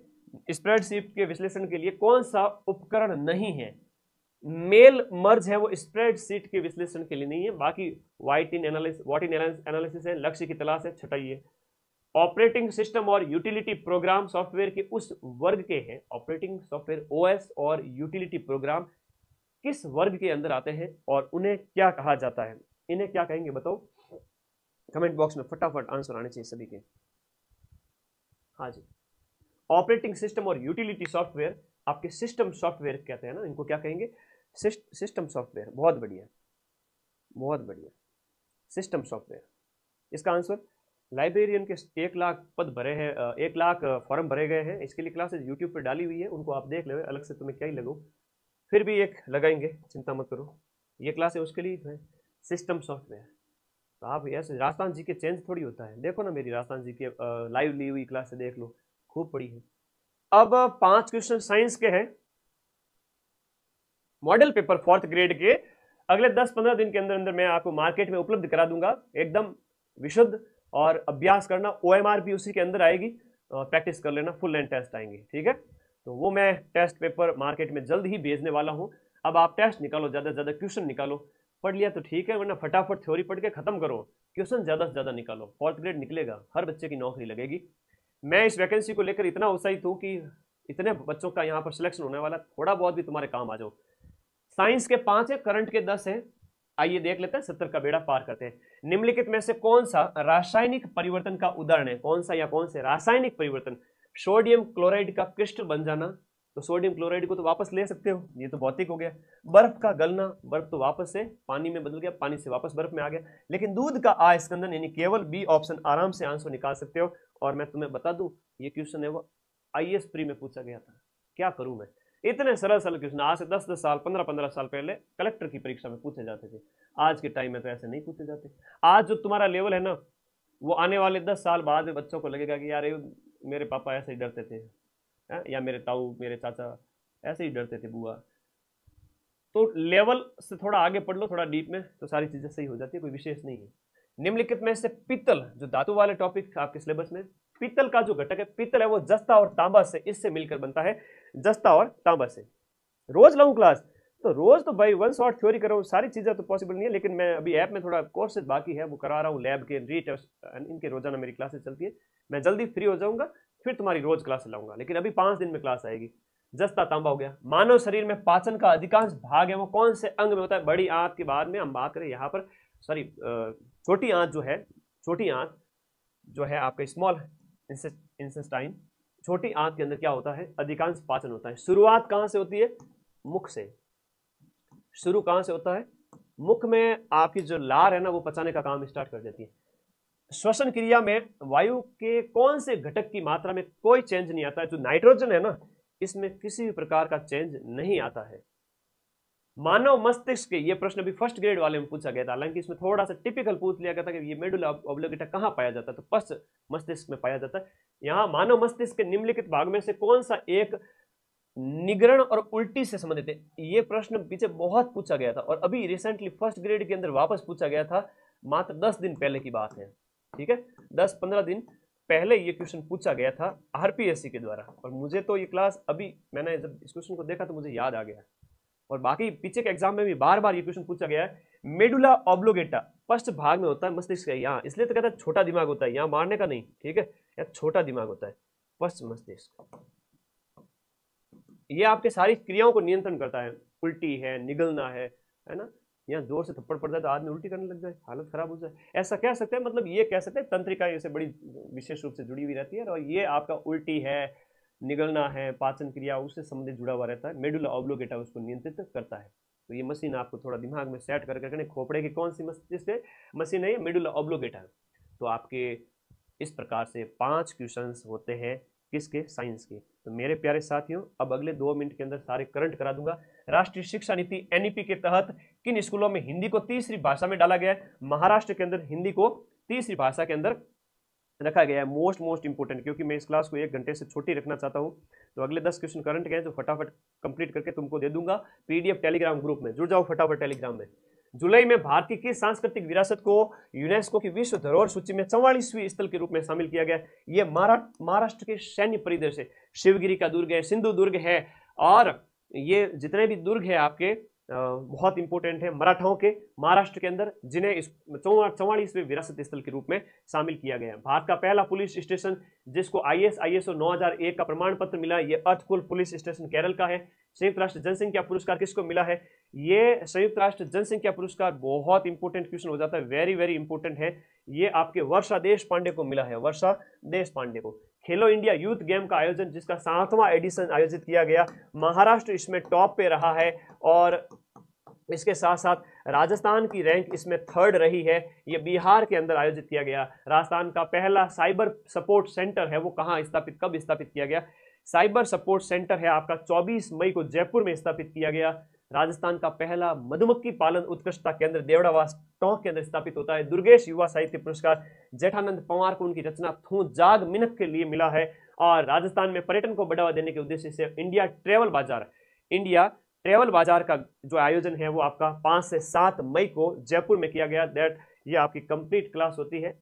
स्प्रेडशीट के विश्लेषण के लिए कौन सा उपकरण नहीं है, मेल मर्ज है वो स्प्रेडशीट के विश्लेषण के लिए नहीं है। बाकी व्हाट-इन एनालिसिस है, लक्ष्य की तलाश है, छटाइए। ऑपरेटिंग सिस्टम और यूटिलिटी प्रोग्राम सॉफ्टवेयर के उस वर्ग के हैं, ऑपरेटिंग सॉफ्टवेयर ओएस और यूटिलिटी प्रोग्राम किस वर्ग के अंदर आते हैं और उन्हें क्या कहा जाता है, इन्हें क्या कहेंगे बताओ कमेंट बॉक्स में फटाफट आंसर आने चाहिए सभी के। हाँ जी, ऑपरेटिंग सिस्टम और यूटिलिटी सॉफ्टवेयर आपके सिस्टम सॉफ्टवेयर कहते हैं ना, इनको क्या कहेंगे, सिस्टम सॉफ्टवेयर। बहुत बढ़िया, बहुत बढ़िया, सिस्टम सॉफ्टवेयर। इसका आंसर लाइब्रेरियन के 1 लाख पद भरे हैं, 1 लाख फॉर्म भरे गए हैं, इसके लिए क्लासेस यूट्यूब पर डाली हुई है, उनको आप देख ले, अलग से तुम्हें क्या ही लगो, फिर भी एक लगाएंगे, चिंता मत करो, ये क्लास है उसके लिए है सिस्टम सॉफ्टवेयर। तो आप ऐसे राजस्थान जी के चेंज थोड़ी होता है, देखो ना मेरी राजस्थान जी के लाइव ली हुई क्लास से देख लो, खूब पड़ी है। अब 5 क्वेश्चन साइंस के हैं, मॉडल पेपर 4th ग्रेड के अगले 10-15 दिन के अंदर अंदर मैं आपको मार्केट में उपलब्ध करा दूंगा, एकदम विशुद्ध, और अभ्यास करना, OMR भी उसी के अंदर आएगी, प्रैक्टिस कर लेना, फुल लेंथ टेस्ट आएंगे। ठीक है, तो वो मैं टेस्ट पेपर मार्केट में जल्द ही भेजने वाला हूं। अब आप टेस्ट निकालो, ज्यादा से ज्यादा क्वेश्चन निकालो, पढ़ लिया तो ठीक है, वरना फटाफट थ्योरी पढ़ के खत्म करो, क्वेश्चन ज्यादा से ज्यादा निकालो, 4th ग्रेड निकलेगा, हर बच्चे की नौकरी लगेगी। मैं इस वैकेंसी को लेकर इतना उत्साहित हूँ कि इतने बच्चों का यहाँ पर सिलेक्शन होने वाला, थोड़ा बहुत भी तुम्हारे काम आ जाओ। साइंस के 5 है, करंट के 10 है, आइए देख लेते हैं, 70 का बेड़ा पार करते हैं। निम्नलिखित में से कौन सा रासायनिक परिवर्तन का उदाहरण है, कौन सा या कौन से रासायनिक परिवर्तन, सोडियम क्लोराइड का क्रिस्टल बन जाना, तो सोडियम क्लोराइड को तो वापस ले सकते हो, ये तो भौतिक हो गया। बर्फ का गलना, बर्फ तो वापस से पानी में बदल गया, पानी से वापस बर्फ में आ गया। लेकिन दूध का आस्कंदन यानी केवल बी ऑप्शन आराम से आंसर निकाल सकते हो। और मैं तुम्हें बता दूं, ये क्वेश्चन है वो IAS प्री में पूछा गया था, क्या करूं मैं, इतने सरल सरल क्वेश्चन आज से 10-10 साल 15-15 साल पहले कलेक्टर की परीक्षा में पूछे जाते थे, आज के टाइम में तो ऐसे नहीं पूछे जाते। आज जो तुम्हारा लेवल है ना, वो आने वाले 10 साल बाद में बच्चों को लगेगा कि यार मेरे पापा ऐसे ही डरते थे, या मेरे ताऊ मेरे चाचा ऐसे ही डरते थे, बुआ। तो लेवल से थोड़ा आगे पढ़ लो, थोड़ा डीप में, तो सारी चीजें सही हो जाती है, कोई विशेष नहीं है। निम्नलिखित में से पित्तल, जो धातु वाले टॉपिक आपके सिलेबस में, पित्तल का जो घटक है, पित्तल है वो जस्ता और तांबा से, इससे मिलकर बनता है, जस्ता और तांबा से। रोज लाऊं क्लास, तो रोज तो भाई वन शॉट थ्योरी कर रहा हूँ, सारी चीज़ें तो पॉसिबल नहीं है, लेकिन मैं अभी ऐप में थोड़ा कोर्सेज बाकी है वो करा रहा हूँ, लैब के रीटेस्ट इनके रोजाना मेरी क्लासेस चलती है। मैं जल्दी फ्री हो जाऊंगा, फिर तुम्हारी रोज क्लास लाऊंगा, लेकिन अभी 5 दिन में क्लास आएगी। जस्ता तांबा हो गया। मानव शरीर में पाचन का अधिकांश भाग है वो कौन से अंग में होता है? बड़ी आंत के बाद में हम बात करें यहाँ पर, सॉरी छोटी आंत जो है, छोटी आंत जो है आपका स्मॉल इंसेस्टाइन, छोटी आंत के अंदर क्या होता है? अधिकांश पाचन होता है। शुरुआत कहां से होती है? मुख से। शुरू कहां से होता है? मुख में आपकी जो लार है ना वो पचाने का काम स्टार्ट कर देती है। श्वसन क्रिया में वायु के कौन से घटक की मात्रा में कोई चेंज नहीं आता है? जो नाइट्रोजन है ना, इसमें किसी भी प्रकार का चेंज नहीं आता है। मानव मस्तिष्क के, ये प्रश्न भी फर्स्ट ग्रेड वाले में पूछा गया था, हालांकि इसमें थोड़ा सा टिपिकल पूछ लिया गया था कि ये मेडुला ऑब्लिंगुटा कहां पाया जाता है, तो पश्च मस्तिष्क में पाया जाता है। यहाँ मानव मस्तिष्क के निम्नलिखित भाग में से कौन सा एक निगरण और उल्टी से संबंधित है? ये प्रश्न पीछे बहुत पूछा गया था और अभी रिसेंटली फर्स्ट ग्रेड के अंदर वापस पूछा गया था, मात्र 10 दिन पहले की बात है, ठीक है, 10-15 दिन पहले ये क्वेश्चन पूछा गया था आरपीएससी के द्वारा, और मुझे तो ये क्लास अभी मैंने जब इस क्वेश्चन को देखा तो मुझे याद आ गया। और बाकी पीछे के एग्जाम में भी बार बार ये क्वेश्चन पूछा गया है। मेडुला ऑब्लिंगुटा पश्च भाग में होता है, मस्तिष्क का यहाँ, इसलिए तो कहता है छोटा दिमाग होता है, यहाँ मारने का नहीं, ठीक है, यहाँ छोटा दिमाग होता है, पश्च मस्तिष्क। ये आपके सारी क्रियाओं को नियंत्रण करता है। उल्टी है, निगलना है ना, यहाँ जोर से थप्पड़ पड़ जाए तो आदमी उल्टी करने लग जाए, हालत खराब हो जाए, ऐसा कह सकते हैं। मतलब ये कह सकते हैं तंत्रिकाएं इससे बड़ी विशेष रूप से जुड़ी हुई रहती है, और ये आपका उल्टी है, निगलना है, पाचन क्रिया उससे संबंधित जुड़ा हुआ रहता है। मेडुला ऑब्लिंगुटा उसको नियंत्रित करता है। तो ये मशीन आपको थोड़ा दिमाग में सेट करके, खोपड़े की कौन सी मशीन है? ये मेडुला ऑब्लिंगुटा है। तो आपके इस प्रकार से 5 क्वेश्चंस होते हैं किसके? साइंस के। तो मेरे प्यारे साथियों, अब अगले 2 मिनट के अंदर सारे करंट करा दूंगा। राष्ट्रीय शिक्षा नीति एनईपी के तहत किन स्कूलों में हिंदी को तीसरी भाषा में डाला गया है? महाराष्ट्र के अंदर हिंदी को तीसरी भाषा के अंदर रखा गया है। मोस्ट इंपोर्टेंट, क्योंकि मैं इस क्लास को 1 घंटे से छोटी रखना चाहता हूं, तो अगले 10 क्वेश्चन करंट के हैं जो फटाफट कंप्लीट करके तुमको दे दूंगा पीडीएफ टेलीग्राम ग्रुप में। जुड़ जाओ फटाफट टेलीग्राम में। जुलाई में भारत की किस सांस्कृतिक विरासत को यूनेस्को की विश्व धरोहर सूची में 44वीं स्थल के रूप में शामिल किया गया? ये महाराष्ट्र के सैन्य परिदृश्य से शिवगिरी का दुर्ग है, सिंधु दुर्ग है, और ये जितने भी दुर्ग है आपके बहुत इंपॉर्टेंट है मराठाओं के महाराष्ट्र के अंदर, जिन्हें इस 44वें विरासत स्थल के रूप में शामिल किया गया है। भारत का पहला पुलिस स्टेशन जिसको ISO 9001 का प्रमाण पत्र मिला, ये अर्थकुल पुलिस स्टेशन केरल का है। संयुक्त राष्ट्र जनसंख्या पुरस्कार किसको मिला है? ये संयुक्त राष्ट्र जनसंख्या पुरस्कार बहुत इंपॉर्टेंट क्वेश्चन हो जाता है, वेरी इंपॉर्टेंट है, ये आपके वर्षा देश पांडे को मिला है, वर्षा देश पांडे को। खेलो इंडिया यूथ गेम का आयोजन जिसका 7वां एडिशन आयोजित किया गया, महाराष्ट्र इसमें टॉप पे रहा है, और इसके साथ साथ राजस्थान की रैंक इसमें 3rd रही है। ये बिहार के अंदर आयोजित किया गया। राजस्थान का पहला साइबर सपोर्ट सेंटर है वो कहाँ स्थापित, कब स्थापित किया गया? साइबर सपोर्ट सेंटर है आपका 24 मई को जयपुर में स्थापित किया गया। राजस्थान का पहला मधुमक्खी पालन उत्कृष्टता केंद्र देवड़ावास टोंक के अंदर स्थापित होता है। दुर्गेश युवा साहित्य पुरस्कार जेठानंद पवार को उनकी रचना थू जाग मिनक के लिए मिला है। और राजस्थान में पर्यटन को बढ़ावा देने के उद्देश्य से इंडिया ट्रेवल बाजार का जो आयोजन है वो आपका 5 से 7 मई को जयपुर में किया गया। दैट ये आपकी कंप्लीट क्लास होती है।